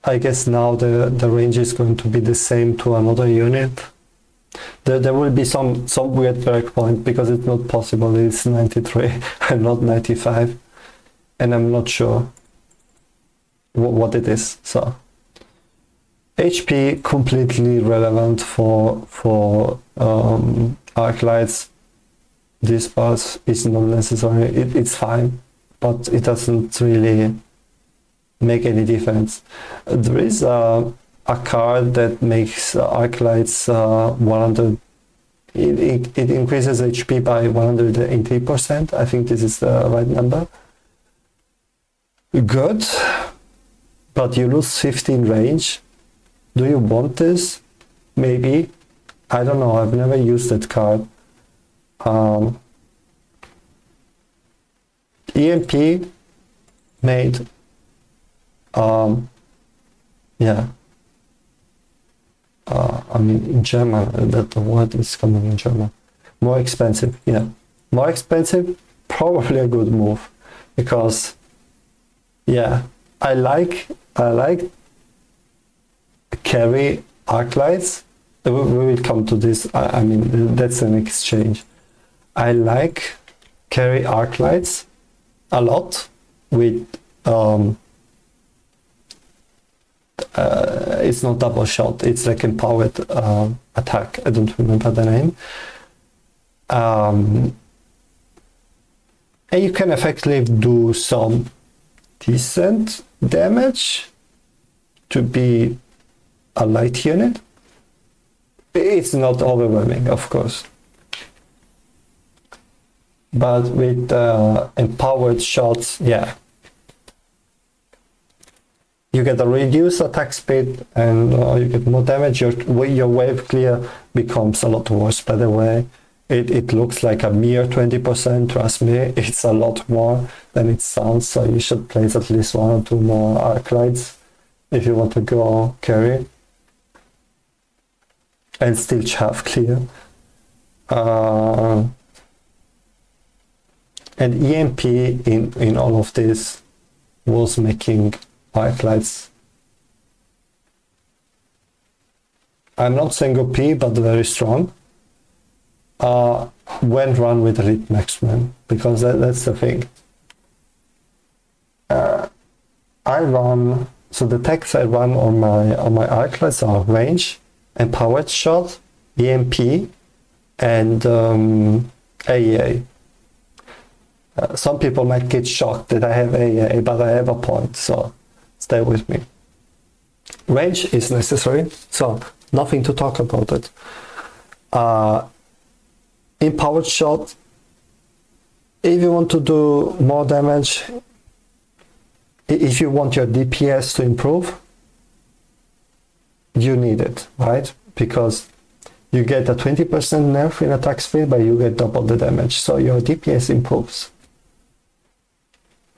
I guess now the range is going to be the same to another unit. There will be some weird breakpoint, because it's not possible it's 93 and not 95, and I'm not sure what it is. So HP completely relevant for arc lights. This pass is not necessary. It's fine, but it doesn't really make any difference. There is a card that makes arc lights 100. It increases HP by 180%. I think this is the right number. Good, but you lose 15 range. Do you want this? Maybe. I don't know. I've never used that card. EMP made yeah, I mean, in German, that word is coming in German. More expensive, yeah. More expensive, probably a good move, because yeah, I like carry arc lights. We will come to this. I mean, that's an exchange. I like carry arc lights a lot with it's not double shot, it's like empowered attack. I don't remember the name. And you can effectively do some decent damage to be a light unit. It's not overwhelming, of course, but with empowered shots, yeah, you get a reduced attack speed, and you get more damage. Your wave clear becomes a lot worse, by the way. It looks like a mere 20%, trust me, it's a lot more than it sounds, so you should place at least 1 or 2 more arc lights if you want to go carry and still chaff clear. And EMP in all of this was making arc lights, I'm not saying OP, but very strong when run with Elite Marksman, because that's the thing. I run, so the techs I run on my arc lights are range, empowered shot, EMP, and AEA. Some people might get shocked that I have AEA, but I have a point, so stay with me. Range is necessary, so nothing to talk about it. Empowered shot, if you want to do more damage, if you want your DPS to improve, you need it, right? Because you get a 20% nerf in attack speed, but you get double the damage, so your DPS improves.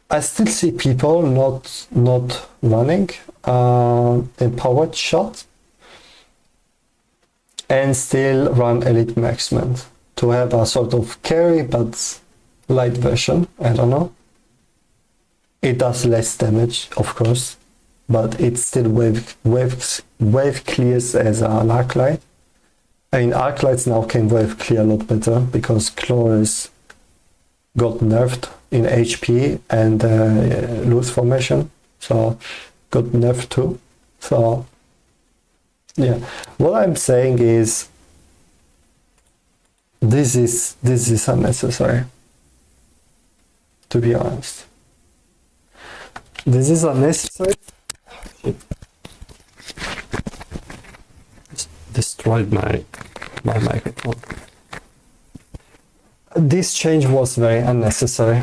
I still see people not running empowered shot and still run Elite Marksman to have a sort of carry but light version. I don't know. It does less damage, of course, but it still wave clears as an arc light. I mean, arc lights now can wave clear a lot better because Chloris got nerfed in HP and loose formation, so got nerfed too. So yeah, what I'm saying is this is unnecessary, to be honest. This is unnecessary. destroyed my microphone. This change was very unnecessary.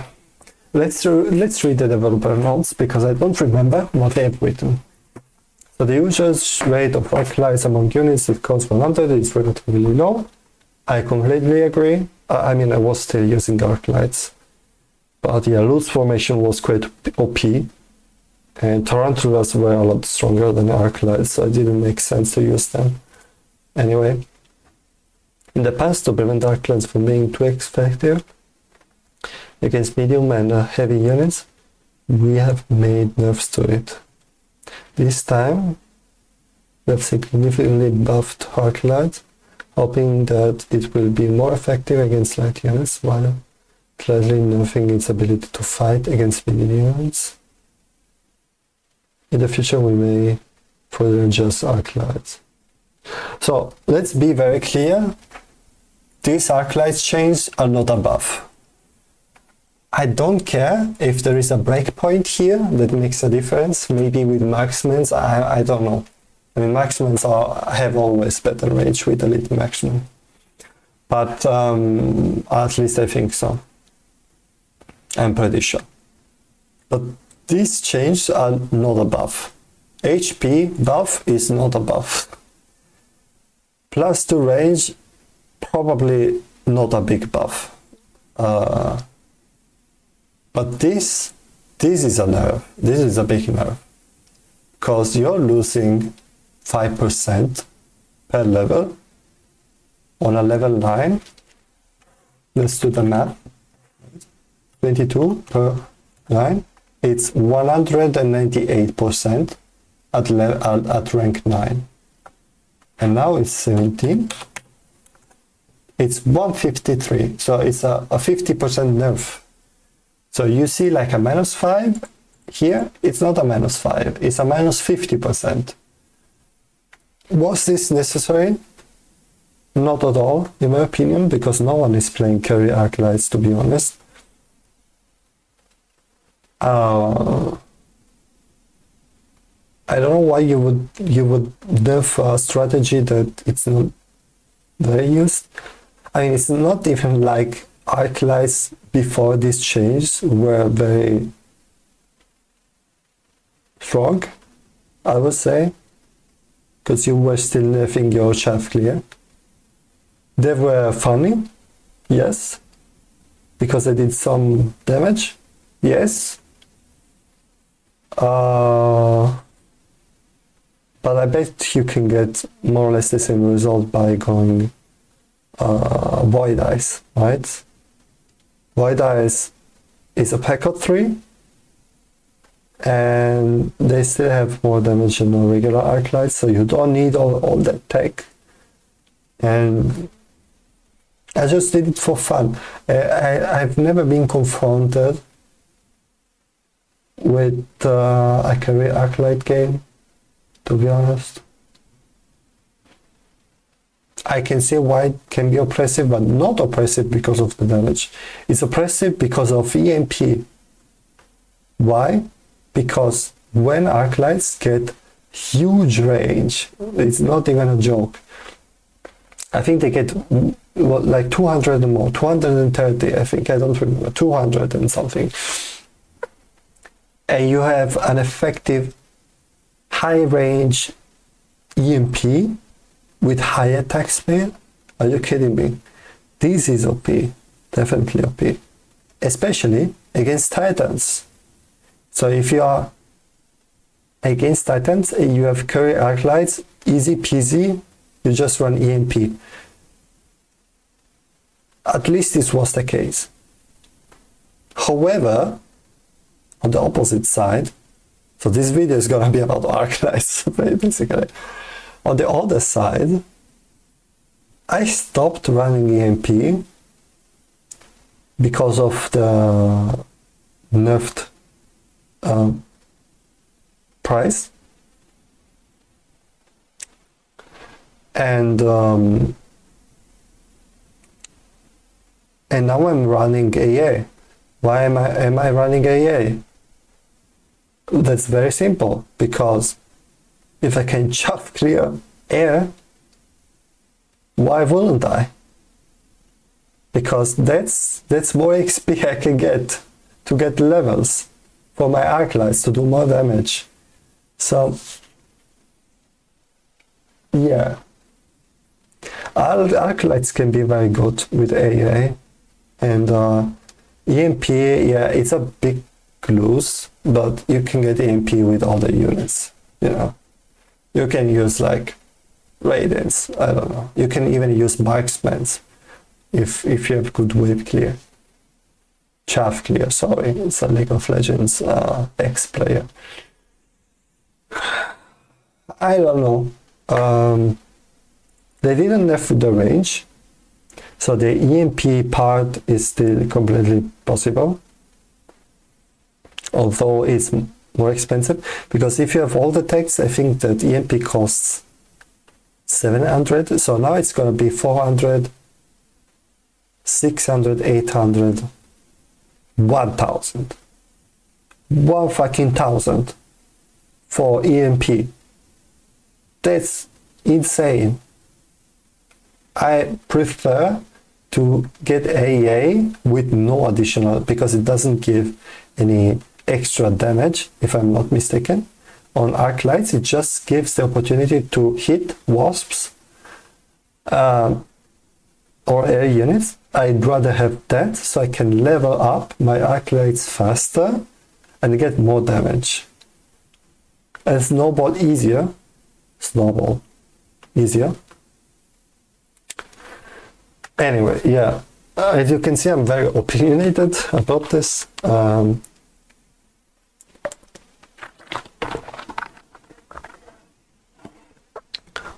Let's read the developer notes because I don't remember what they have written. So the usage rate of arc lights among units that cost 100 is relatively low. I completely agree. I mean, I was still using arc lights. But yeah, loose formation was quite OP. And tarantulas were a lot stronger than arc lights, so it didn't make sense to use them. Anyway, in the past, to prevent arc lights from being too effective against medium and heavy units, we have made nerfs to it. This time, we have significantly buffed arc lights, hoping that it will be more effective against light units while clearly nerfing its ability to fight against medium units. In the future, we may further adjust arc lights. So let's be very clear. These arc lights changes are not a buff. I don't care if there is a breakpoint here that makes a difference. Maybe with marksmen, I don't know. I mean, marksmen have always better range with elite marksmen. But at least I think so. I'm pretty sure. But these changes are not a buff. HP buff is not a buff. +2 range, probably not a big buff. But this is a nerf. This is a big nerf. Because you're losing 5% per level on a level 9. Let's do the math. 22 per 9. It's 198% at rank 9. And now it's 17. It's 153. So it's a 50% nerf. So you see like a -5 here, it's not a -5, it's a -50%. Was this necessary? Not at all, in my opinion, because no one is playing carry arc lights, to be honest. I don't know why you would nerf a strategy that it's not very used. I mean, it's not even like arc lights before this change were very strong, I would say, because you were still nerfing your chaff clear. They were funny, yes, because they did some damage, yes. But I bet you can get more or less the same result by going Void Eyes, right? Void Eyes is a pack of 3, and they still have more damage than a regular arc light, so you don't need all that tech. And I just did it for fun. I've never been confronted with a career arc light game, to be honest. I can see why it can be oppressive, but not oppressive because of the damage. It's oppressive because of EMP. Why? Because when arc lights get huge range, it's not even a joke. I think they get like 200 and more, 230, I think, I don't remember, 200 and something. And you have an effective high range EMP with high attack speed? Are you kidding me? This is OP, definitely OP, especially against Titans. So if you are against Titans and you have curry arc lights, easy peasy, you just run EMP. At least this was the case. However, on the opposite side, so this video is gonna be about arc lights, basically. On the other side, I stopped running EMP because of the nerfed price. And now I'm running AA. Why am I running AA? That's very simple, because if I can chuff clear air, Why wouldn't I? Because that's more XP I can get to get levels for my arc lights to do more damage. So yeah, arc lights can be very good with AA, and EMP, yeah, it's a big lose, but you can get EMP with other units. You know, you can use like Radiance, I don't know. You can even use Marksmans if you have good wave clear. Chaff clear, sorry, it's a League of Legends X player. I don't know. They didn't nerf the range, so the EMP part is still completely possible, although it's more expensive, because if you have all the techs, I think that EMP costs 700, so now it's gonna be 400, 600, 800, 1000. 1,000 for EMP. That's insane. I prefer to get AA with no additional, because it doesn't give any extra damage, if I'm not mistaken. On arc lights, it just gives the opportunity to hit wasps or air units. I'd rather have that so I can level up my arc lights faster and get more damage. And snowball easier. Anyway, yeah, as you can see, I'm very opinionated about this.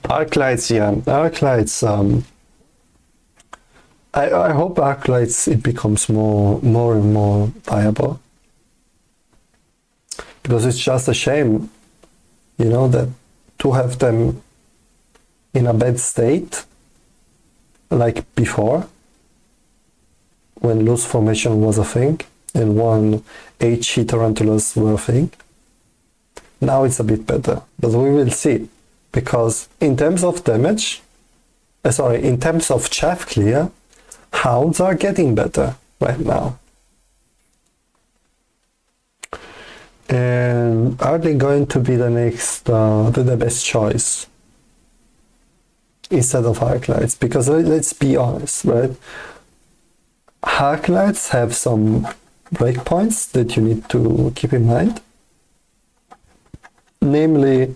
Arc lights, yeah, arc lights. I hope arc lights it becomes more and more viable, because it's just a shame, you know, that to have them in a bad state like before, when loose formation was a thing and one HE tarantulas were a thing. Now it's a bit better, but we will see, because in terms of damage, in terms of chaff clear, hounds are getting better right now. And are they going to be the next, the best choice instead of arc lights? Because let's be honest, right? Arc lights have some breakpoints that you need to keep in mind. Namely,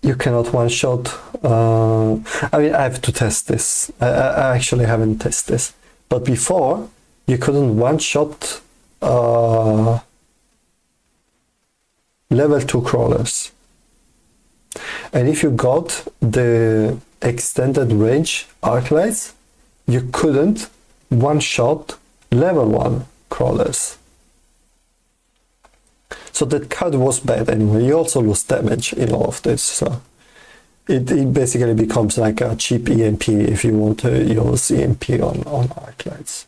you cannot one-shot. I mean, I have to test this. I actually haven't tested this. But before, you couldn't one-shot level 2 crawlers. And if you got the extended range arc lights, you couldn't one-shot level 1 crawlers. So that card was bad anyway. You also lose damage in all of this. So it basically becomes like a cheap EMP if you want to use EMP on arc lights.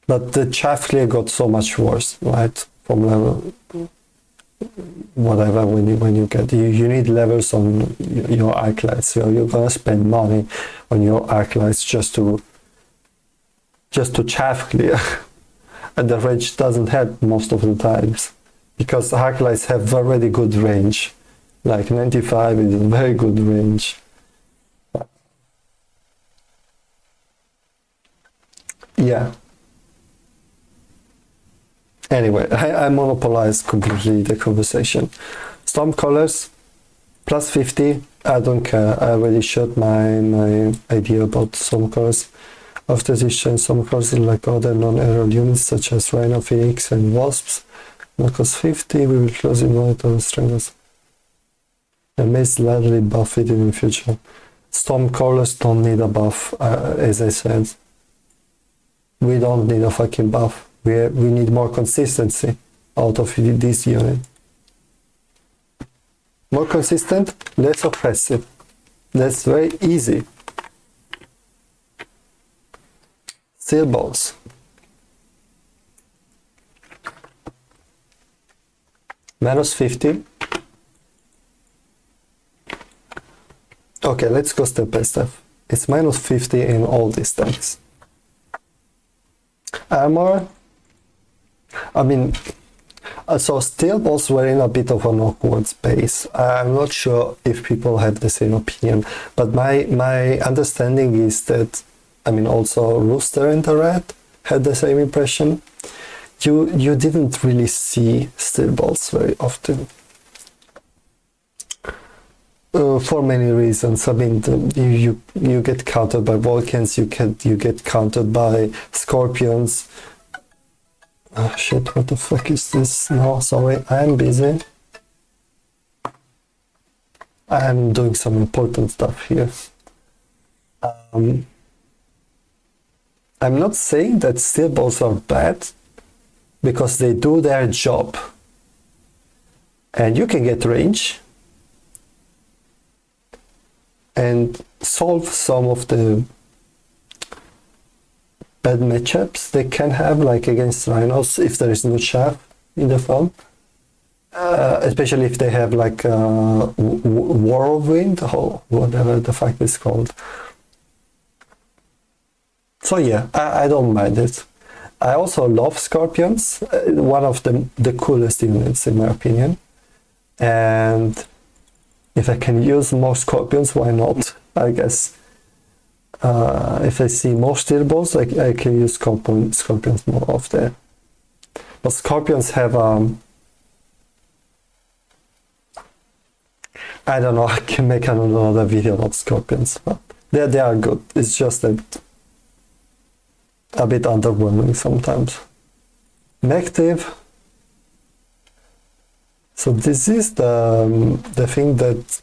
But the chaff clear got so much worse, right? From level whatever, when you get you need levels on your arc lights, so you're gonna spend money on your arc lights just to chaff clear. And the range doesn't help most of the times, because arc lights have already good range. Like 95 is a very good range. Yeah. Anyway, I monopolized completely the conversation. Storm colors, plus 50, I don't care. I already showed my idea about storm colors. After this change, some colors like other non-aerial units such as Rhino, Phoenix and Wasps will cost 50, we will closely monitor strengths. I may slightly buff it in the future. Storm colors don't need a buff, as I said. We don't need a fucking buff. We need more consistency out of this unit. More consistent, less oppressive. That's very easy. Steel balls. Minus 50. Okay, let's go step by step. It's minus 50 in all these tanks. Armor, I mean, so steel balls were in a bit of an awkward space. I'm not sure if people have the same opinion, but my understanding is that, I mean, also Rooster and the Rat had the same impression. You didn't really see steel balls very often. For many reasons. I mean, you get countered by Vulcans, you get countered by Scorpions. Oh shit, what the fuck is this? No, sorry, I'm busy. I'm doing some important stuff here. I'm not saying that steel balls are bad, because they do their job. And you can get range and solve some of the bad matchups they can have, like against rhinos if there is no chaff in the farm, especially if they have like whirlwind or whatever the fuck it's called. So yeah, I don't mind it. I also love Scorpions, one of the coolest units in my opinion, and if I can use more Scorpions, why not? I guess. If I see more steel balls, I can use Scorpions more often. But Scorpions have, I don't know, I can make another video about Scorpions, but they are good. It's just that a bit underwhelming sometimes. Mechabellum. So this is the thing that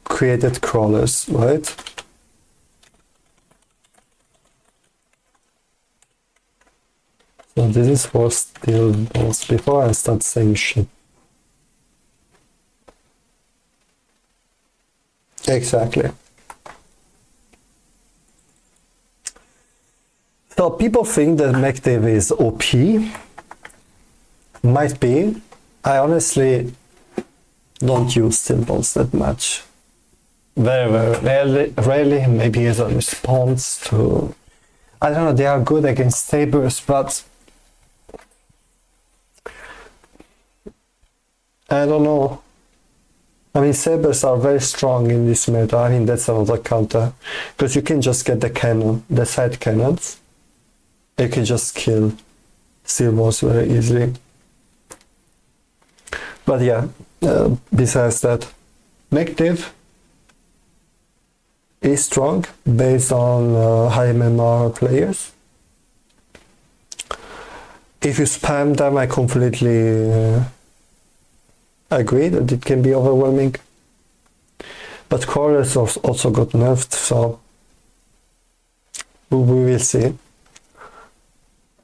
created crawlers, right? So this is for steel balls before I start saying shit. Exactly. So people think that Mechabellum is OP. Might be. I honestly don't use steel balls that much. Very, very rarely, maybe as a response to... I don't know, they are good against sabers, but... I don't know. I mean, sabers are very strong in this meta. I mean, that's another counter. Because you can just get the cannon, the side cannons. You can just kill steel balls very easily. But yeah, besides that, Mechabellum is strong based on high MMR players. If you spam them, I completely agree that it can be overwhelming. But crawlers also got nerfed, so we will see.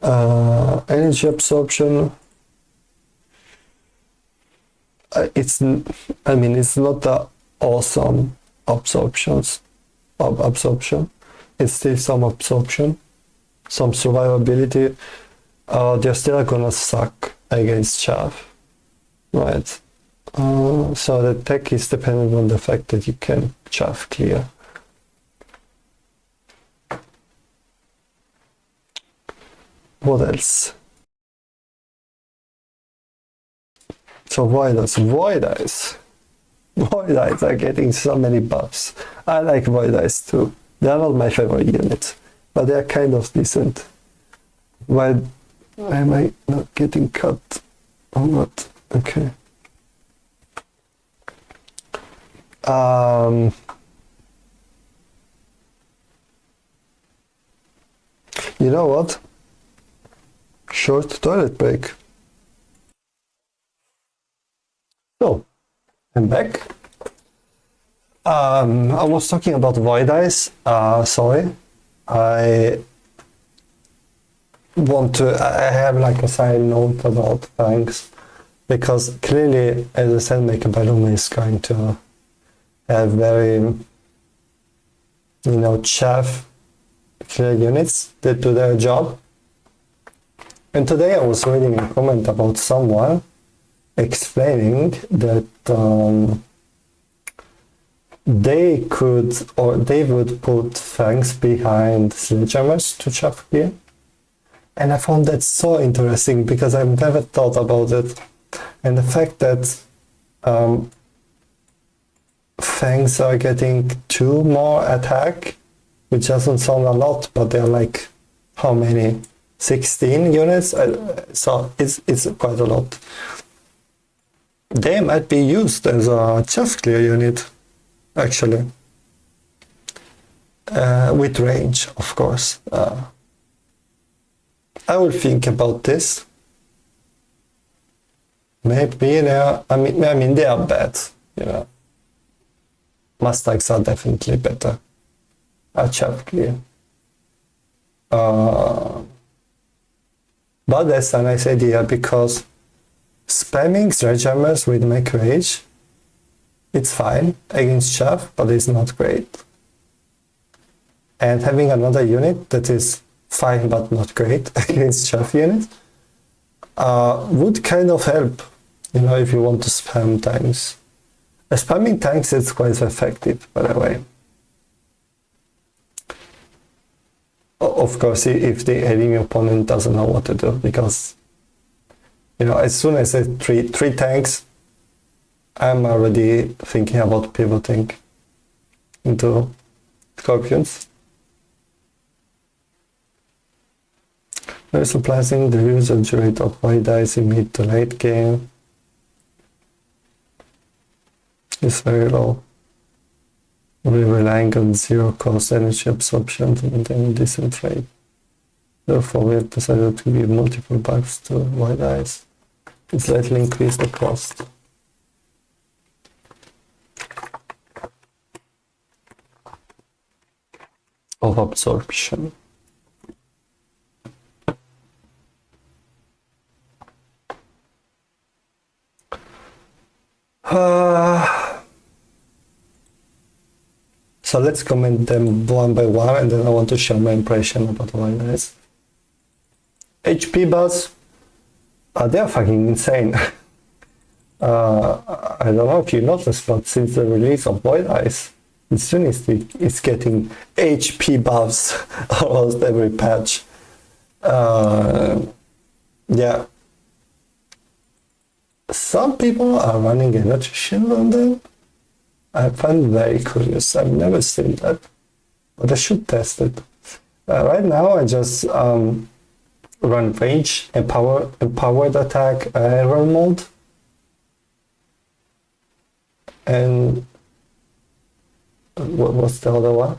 Energy absorption. It's not the awesome absorption. It's still some absorption, some survivability. They're still gonna suck against chaff, right? So the tech is dependent on the fact that you can chaff clear. What else? So Void Eyes are getting so many buffs. I like Void Eyes too. They are not my favorite unit, but they are kind of decent. Why am I not getting cut or not? Okay. You know what? Short toilet break. So, I'm back. I was talking about Void Eyes. Sorry. I have like a side note about Fangs, because clearly, as I said, Mechabellum is going to have very, chaff clear units that do their job. And today I was reading a comment about someone explaining that they could, or they would put things behind sledgehammers to chaff clear. And I found that so interesting because I've never thought about it. And the fact that fangs are getting 2 more attack, which doesn't sound a lot, but they're like, how many? 16 units? So it's quite a lot. They might be used as a chaff clear unit, actually. With range, of course. I will think about this. Maybe they are, I mean they are bad, you know. Mustangs are definitely better. Chaff clear. But that's a nice idea because spamming sledgehammers with mech rage, it's fine against chaff, but it's not great. And having another unit that is fine but not great against chaff units would kind of help, you know, if you want to spam tanks. Spamming tanks is quite effective, by the way. Of course, if the enemy opponent doesn't know what to do, because, you know, as soon as I say three tanks, I'm already thinking about pivoting into scorpions. Very surprising, the usage rate of white dice in mid to late game is very low. We're relying on zero cost energy absorption to maintain a decent rate. Therefore, we have decided to give multiple buffs to white dice. It slightly increase the cost. Of absorption. So let's comment them one by one, and then I want to share my impression about white dice. HP buffs, they're fucking insane. I don't know if you noticed, but since the release of white dice, this unit is getting HP buffs almost every patch. Yeah. Some people are running energy shield on them. I find it very curious. I've never seen that, but I should test it. Right now, I just run range, empowered attack, error mode, and what's the other one?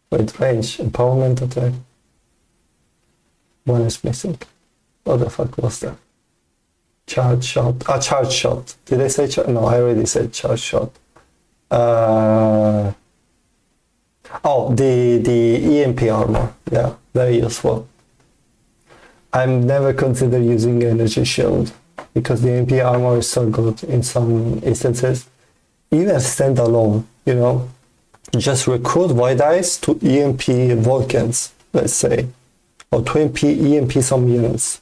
Wait, range, empowerment attack. One is missing. What the fuck was that? Charge shot. Charge shot. Did I say charge? No, I already said charge shot. Oh, the EMP armor. Yeah, very useful. I've never considered using energy shield because the EMP armor is so good in some instances. Even standalone, you know, just recruit white dice to EMP Vulcans, let's say, or to EMP some units.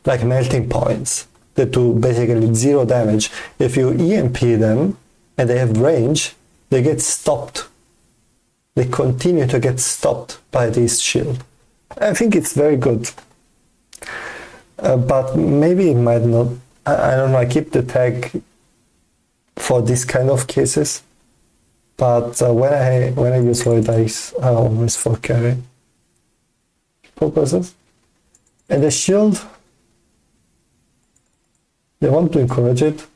Like melting points that do basically 0 damage. If you EMP them and they have range, they get stopped. They continue to get stopped by this shield. I think it's very good. But maybe it might not. I don't know, I keep the tag for this kind of cases. But when I use white dice, I always for carry purposes. And the shield, they want to encourage it.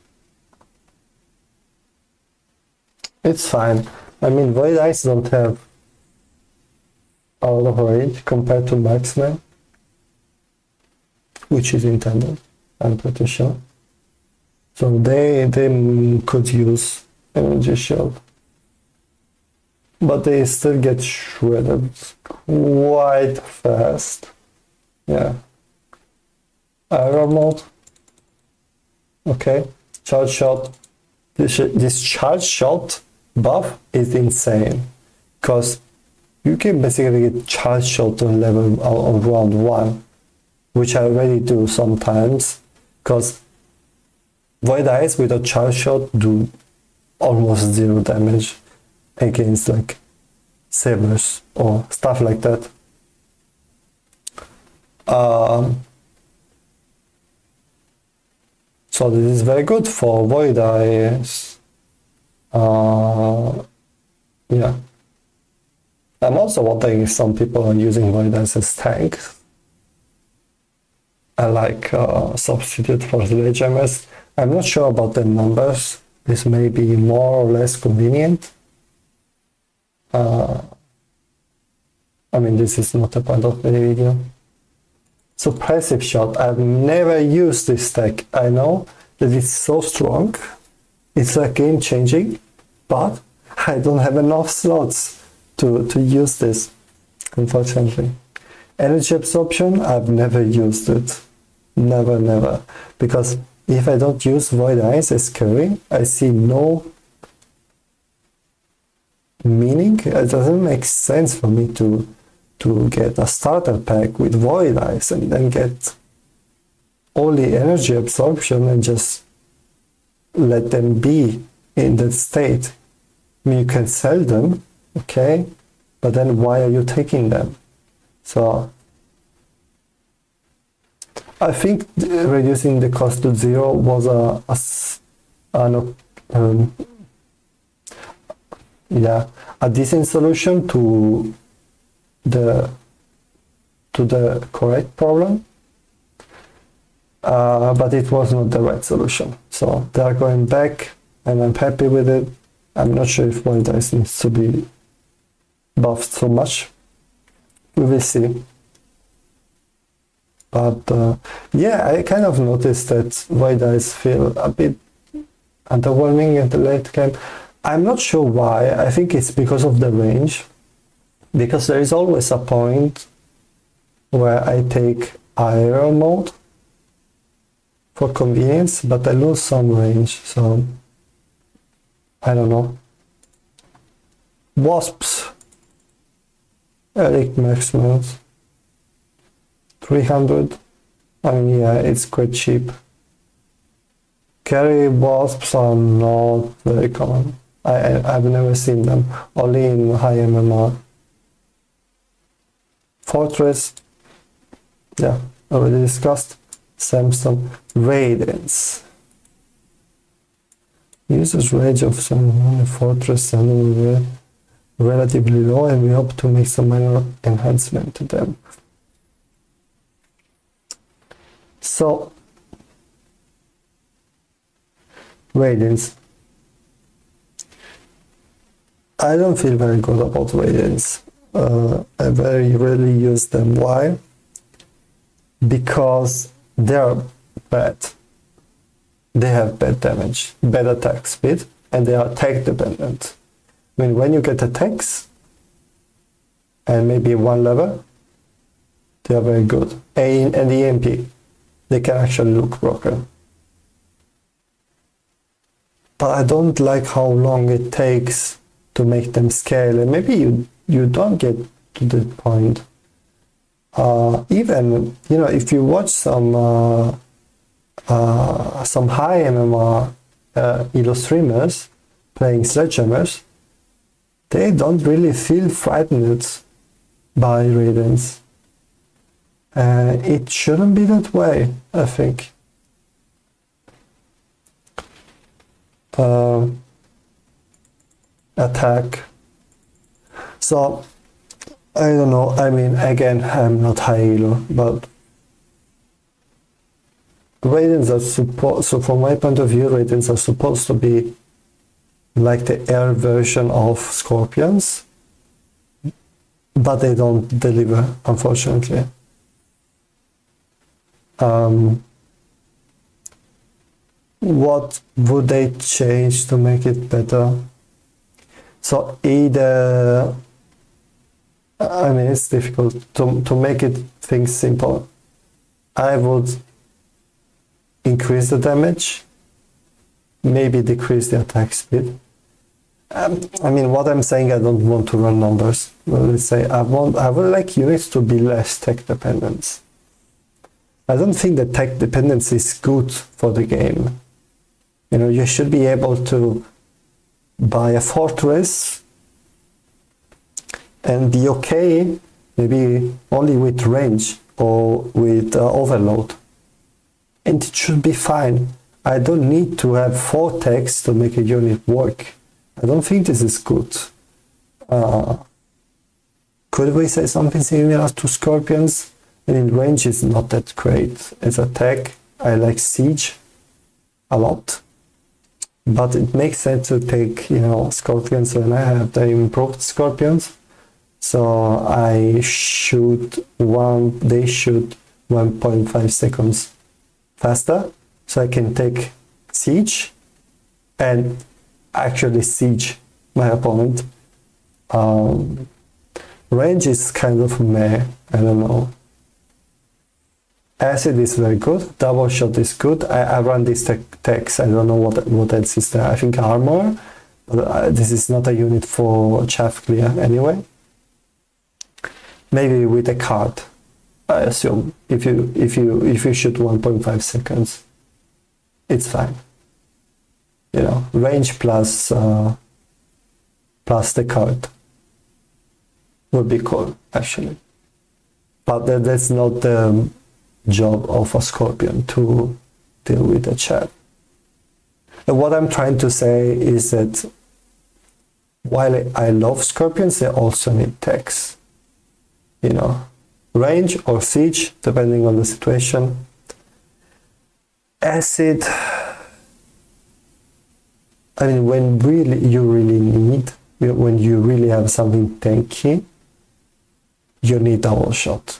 It's fine. I mean, white dice don't have a lot of range compared to marksman, which is intended, I'm pretty sure. So they could use energy shield, but they still get shredded quite fast. Yeah. Arrow mode. Okay, charge shot. This charge shot buff is insane because you can basically get charge shot on level of round 1, which I already do sometimes because Void Eyes with a charge shot do almost 0 damage against like sabers or stuff like that. So this is very good for Void Eyes. Yeah. I'm also wondering if some people are using Void Eyes as tanks. I like substitute for sledgehammers. I'm not sure about the numbers. This may be more or less convenient. I mean, this is not a part of the video. Suppressive shot. I've never used this tech. I know that it's so strong. It's like game changing, but I don't have enough slots to use this, unfortunately. Energy absorption, I've never used it. Never. Because if I don't use Void Eyes as carry, I see no meaning. It doesn't make sense for me to get a starter pack with Void Eyes and then get only energy absorption and just let them be in that state. I mean, you can sell them, okay, but then why are you taking them? So I think reducing the cost to 0 was a decent solution to the correct problem, but it was not the right solution. So they are going back, and I'm happy with it. I'm not sure if Void Eyes needs to be buffed so much. We will see. But yeah, I kind of noticed that Void Eyes feel a bit underwhelming at the late game. I'm not sure why. I think it's because of the range. Because there is always a point where I take aerial mode for convenience, but I lose some range, so I don't know. Wasps. Eric Maximals. 300. I mean, yeah, it's quite cheap. Carry wasps are not very common. I've never seen them, only in high MMR. Fortress, yeah, already discussed. Samson. Radiance. Uses range of some fortress and relatively low, and we hope to make some minor enhancement to them. So, Radiance. I don't feel very good about Radiance. I very rarely use them. Why? Because they are bad. They have bad damage, bad attack speed, and they are tech dependent. I mean, when you get attacks and maybe one level, they are very good. And the EMP, they can actually look broken. But I don't like how long it takes to make them scale, and maybe you don't get to that point. Even, you know, if you watch some high MMR Elo streamers playing sledgehammers, they don't really feel frightened by Radiance. It shouldn't be that way, I think. Attack. So, I don't know, I mean, again, I'm not high Elo, but Radiants are supposed, so from my point of view, Radiants are supposed to be like the air version of Scorpions, but they don't deliver, unfortunately. What would they change to make it better? So either, I mean, it's difficult to make it things simple. I would increase the damage, maybe decrease the attack speed. I mean, what I'm saying, I don't want to run numbers. Well, let's say I would like units to be less tech dependent. I don't think that tech dependency is good for the game. You know, you should be able to buy a fortress and be okay, maybe only with range or with overload. And it should be fine. I don't need to have 4 techs to make a unit work. I don't think this is good. Could we say something similar to Scorpions? I mean, range is not that great as a tech. I like siege a lot. But it makes sense to take, you know, Scorpions when I have the improved Scorpions. So they shoot 1.5 seconds faster. So I can take siege and actually siege my opponent. Range is kind of meh, I don't know. Acid is very good, double shot is good. I run these techs, I don't know what else is there. I think armor, but this is not a unit for chaff clear anyway. Maybe with a card, I assume. If you shoot 1.5 seconds, it's fine. You know, range plus the card would be cool, actually. But that's not the job of a Scorpion to deal with the chaff. And what I'm trying to say is that while I love Scorpions, they also need techs. You know, range or siege, depending on the situation. Acid, I mean, when you really have something tanky, you need double shot.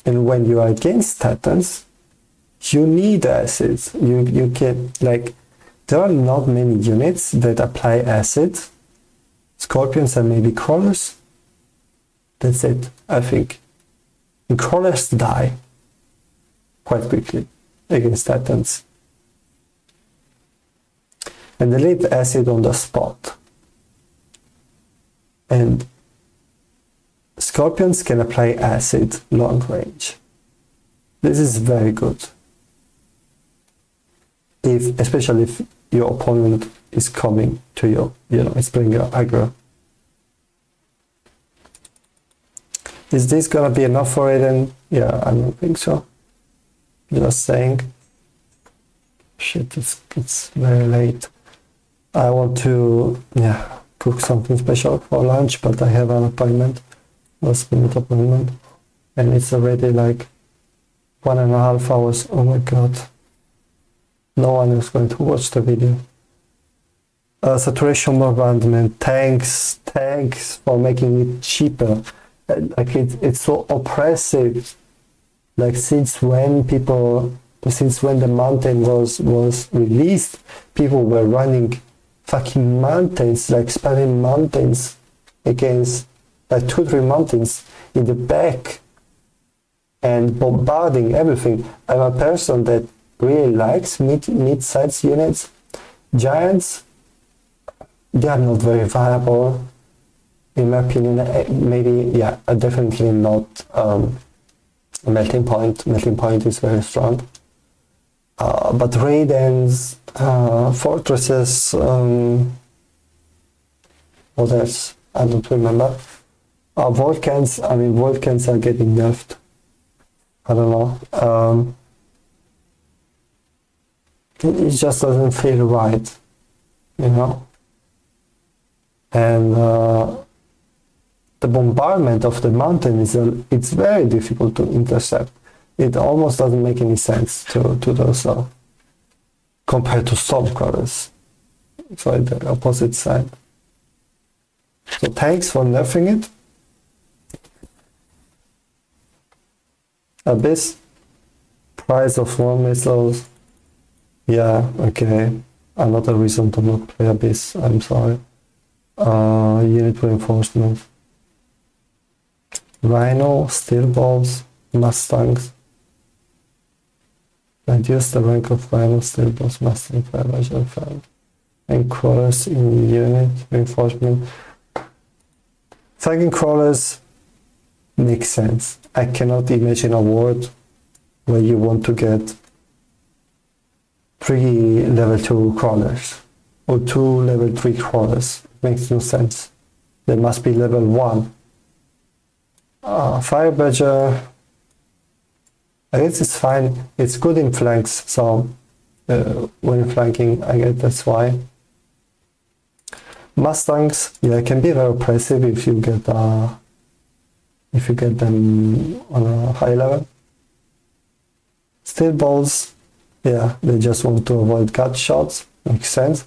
And when you are against Titans, you need acids. You can, like, there are not many units that apply acid. Scorpions and maybe crawlers. That's it, I think. And crawlers die quite quickly against Titans. And they leave acid on the spot. And Scorpions can apply acid long range. This is very good. Especially if your opponent is coming to you, you know, it's playing your aggro. Is this gonna be enough for it? And yeah, I don't think so. Just saying. Shit, it's very late. I want to cook something special for lunch, but I have an appointment, last minute appointment, and it's already like 1.5 hours. Oh my god. No one is going to watch the video. Saturation bombardment, tanks for making it cheaper. Like it's so oppressive. Like since when the mountain was released, people were running fucking mountains, like spamming mountains against like 2-3 mountains in the back and bombarding everything. I'm a person that really likes mid-sized units. Giants, they are not very viable in my opinion. Maybe, definitely not Melting Point. Melting Point is very strong. But Raidens, Fortresses, what else? I don't remember. Volcans, I mean, Volcans are getting nerfed. I don't know. It just doesn't feel right, you know? And the bombardment of the mountain it's very difficult to intercept. It almost doesn't make any sense to do so compared to Stormcrawlers. So the opposite side. So thanks for nerfing it. Abyss, price of war missiles. Yeah, okay. Another reason to not play Abyss, I'm sorry. Unit reinforcement. Rhino, steel balls, Mustangs. Reduce the rank of Rhino, steel balls, Mustang, Fire, Fire. And crawlers in unit reinforcement. Thugging crawlers makes sense. I cannot imagine a world where you want to get 3 level 2 crawlers or 2 level 3 crawlers. Makes no sense. They must be level 1. Fire Badger, I guess it's fine. It's good in flanks, so when flanking, I guess that's why. Mustangs, yeah, can be very oppressive if you get them on a high level. Steel balls, yeah, they just want to avoid gut shots, makes sense.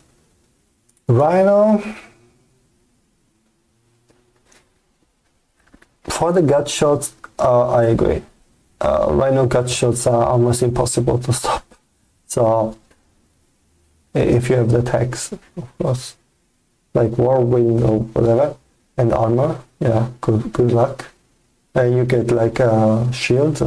Rhino, for the gut shots, I agree. Rhino gut shots are almost impossible to stop. So, if you have the tags, of course, like Whirlwind or whatever, and armor, yeah, good luck. And you get like a shield.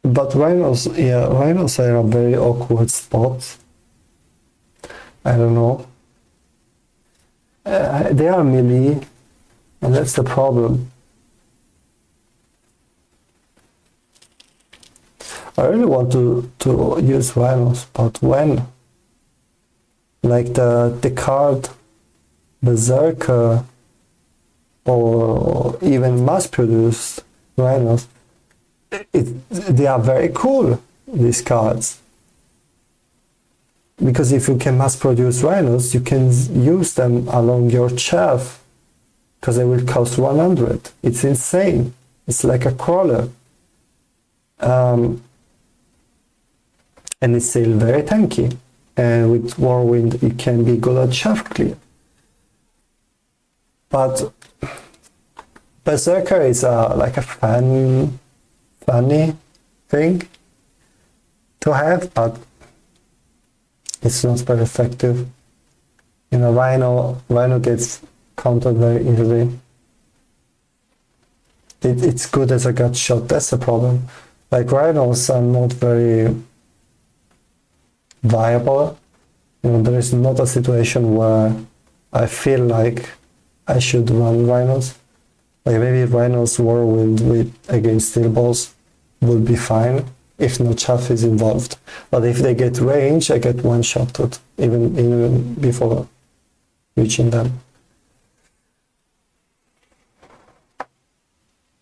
But rhinos are a very awkward spot. I don't know. They are melee, and that's the problem. I really want to use rhinos, but when? Like the card Berserker or even mass-produced rhinos, they are very cool, these cards. Because if you can mass-produce rhinos, you can use them along your shelf, because they will cost 100. It's insane. It's like a crawler. And it's still very tanky. And with Whirlwind, it can be good at shelf clear. But Berserker is like a funny thing to have, but it's not very effective. You know, Rhino gets countered very easily. It's good as a gut shot, that's the problem. Like, rhinos are not very viable. You know, there is not a situation where I feel like I should run rhinos. Like, maybe rhinos Whirlwind against steel balls would be fine if no chaff is involved. But if they get range, I get one shot at even before reaching them.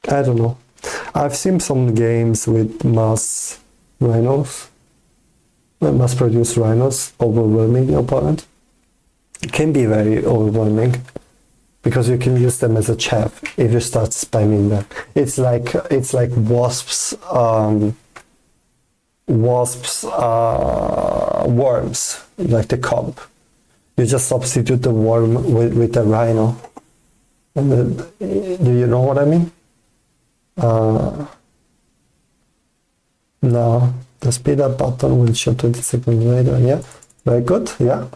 I don't know. I've seen some games with mass produced rhinos overwhelming the opponent. It can be very overwhelming because you can use them as a chaff if you start spamming them. It's like worms, like the comp. You just substitute the worm with the rhino. And do you know what I mean? No, the speed up button will show 20 seconds later. Yeah, very good. Yeah.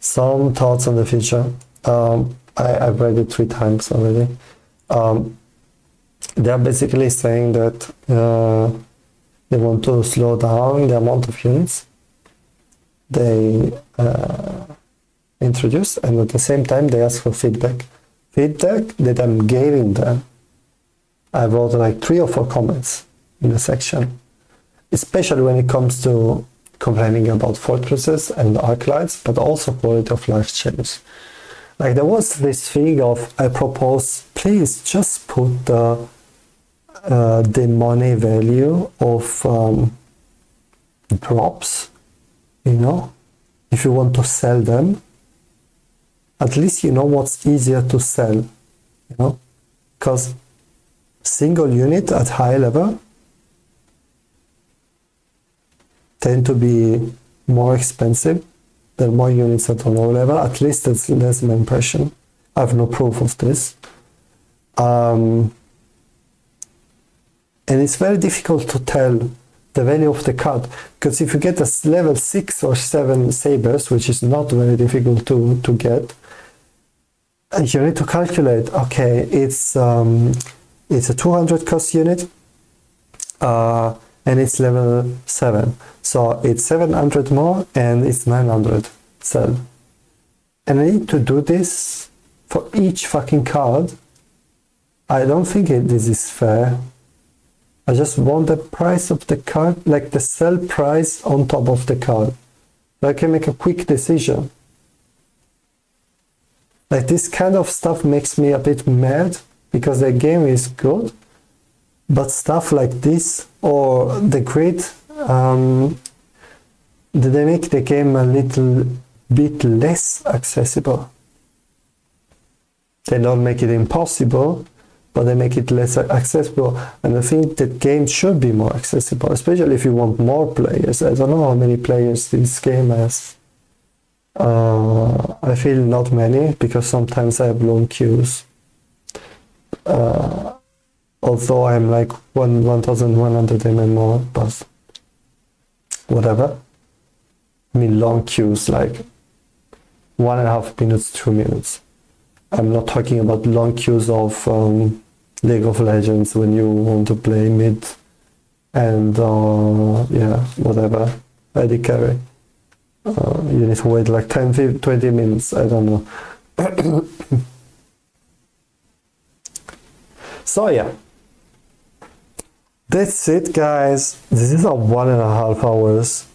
Some thoughts on the future. I've read it 3 times already. They're basically saying that they want to slow down the amount of units they introduce, and at the same time they ask for feedback. Feedback that I'm giving them. I wrote like 3 or 4 comments in the section, especially when it comes to complaining about fortresses and arclights, but also quality of life change. Like, there was this thing of, I propose, please just put the money value of drops, you know, if you want to sell them, at least you know what's easier to sell, you know, because single unit at high level tend to be more expensive than more units at a low level. At least that's my impression. I have no proof of this. And it's very difficult to tell the value of the card, because if you get a level 6 or 7 sabers, which is not very difficult to get, you need to calculate, okay, it's a 200 cost unit, and it's level 7. So it's 700 more and it's 900 sell. And I need to do this for each fucking card I don't think this is fair. I just want the price of the card, like the sell price on top of the card. So I can make a quick decision. Like this kind of stuff makes me a bit mad because the game is good, but stuff like this or the grid, they make the game a little bit less accessible. They don't make it impossible, but they make it less accessible. And I think that games should be more accessible, especially if you want more players. I don't know how many players this game has. I feel not many, because sometimes I have long queues. Although I'm like 1100 MMR, but whatever. I mean long queues, like 1.5 minutes, 2 minutes. I'm not talking about long queues of League of Legends when you want to play mid and yeah, whatever, AD carry. You need to wait like 10, 20 minutes, I don't know. So yeah, that's it guys. This is a 1.5 hours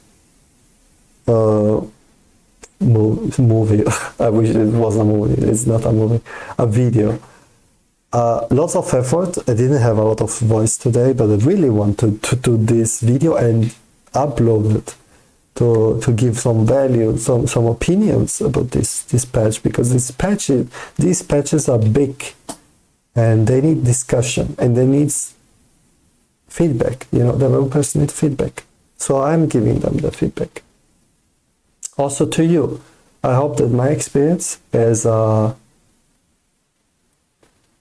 movie. I wish it was a movie. It's not a movie, a video. Lots of effort. I didn't have a lot of voice today, but I really wanted to do this video and upload it to give some value, some opinions about this patch, because these patches are big and they need discussion and they need feedback. You know, developers need feedback, so I'm giving them the feedback. Also to you, I hope that my experience as a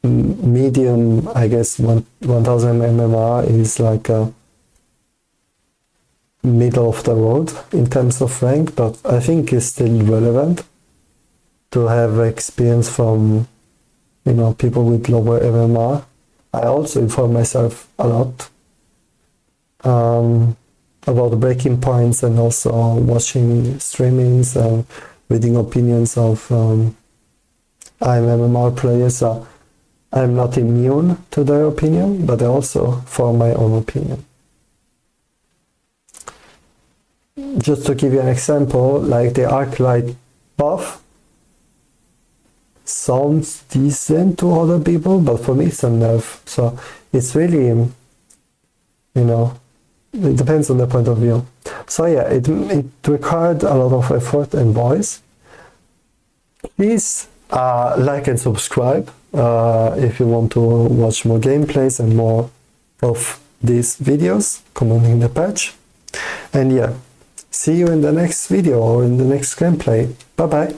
medium, I guess 1000 MMR is like a middle of the road in terms of rank, but I think it's still relevant to have experience from, you know, people with lower MMR. I also inform myself a lot about the breaking points, and also watching streamings and reading opinions of MMR players. I'm not immune to their opinion, but I also form my own opinion. Just to give you an example, like the Arclight buff sounds decent to other people, but for me it's a nerf. So it's really, you know, it depends on the point of view. So yeah, it required a lot of effort and voice. Please like and subscribe if you want to watch more gameplays and more of these videos commenting the patch. And yeah, see you in the next video or in the next gameplay. Bye bye.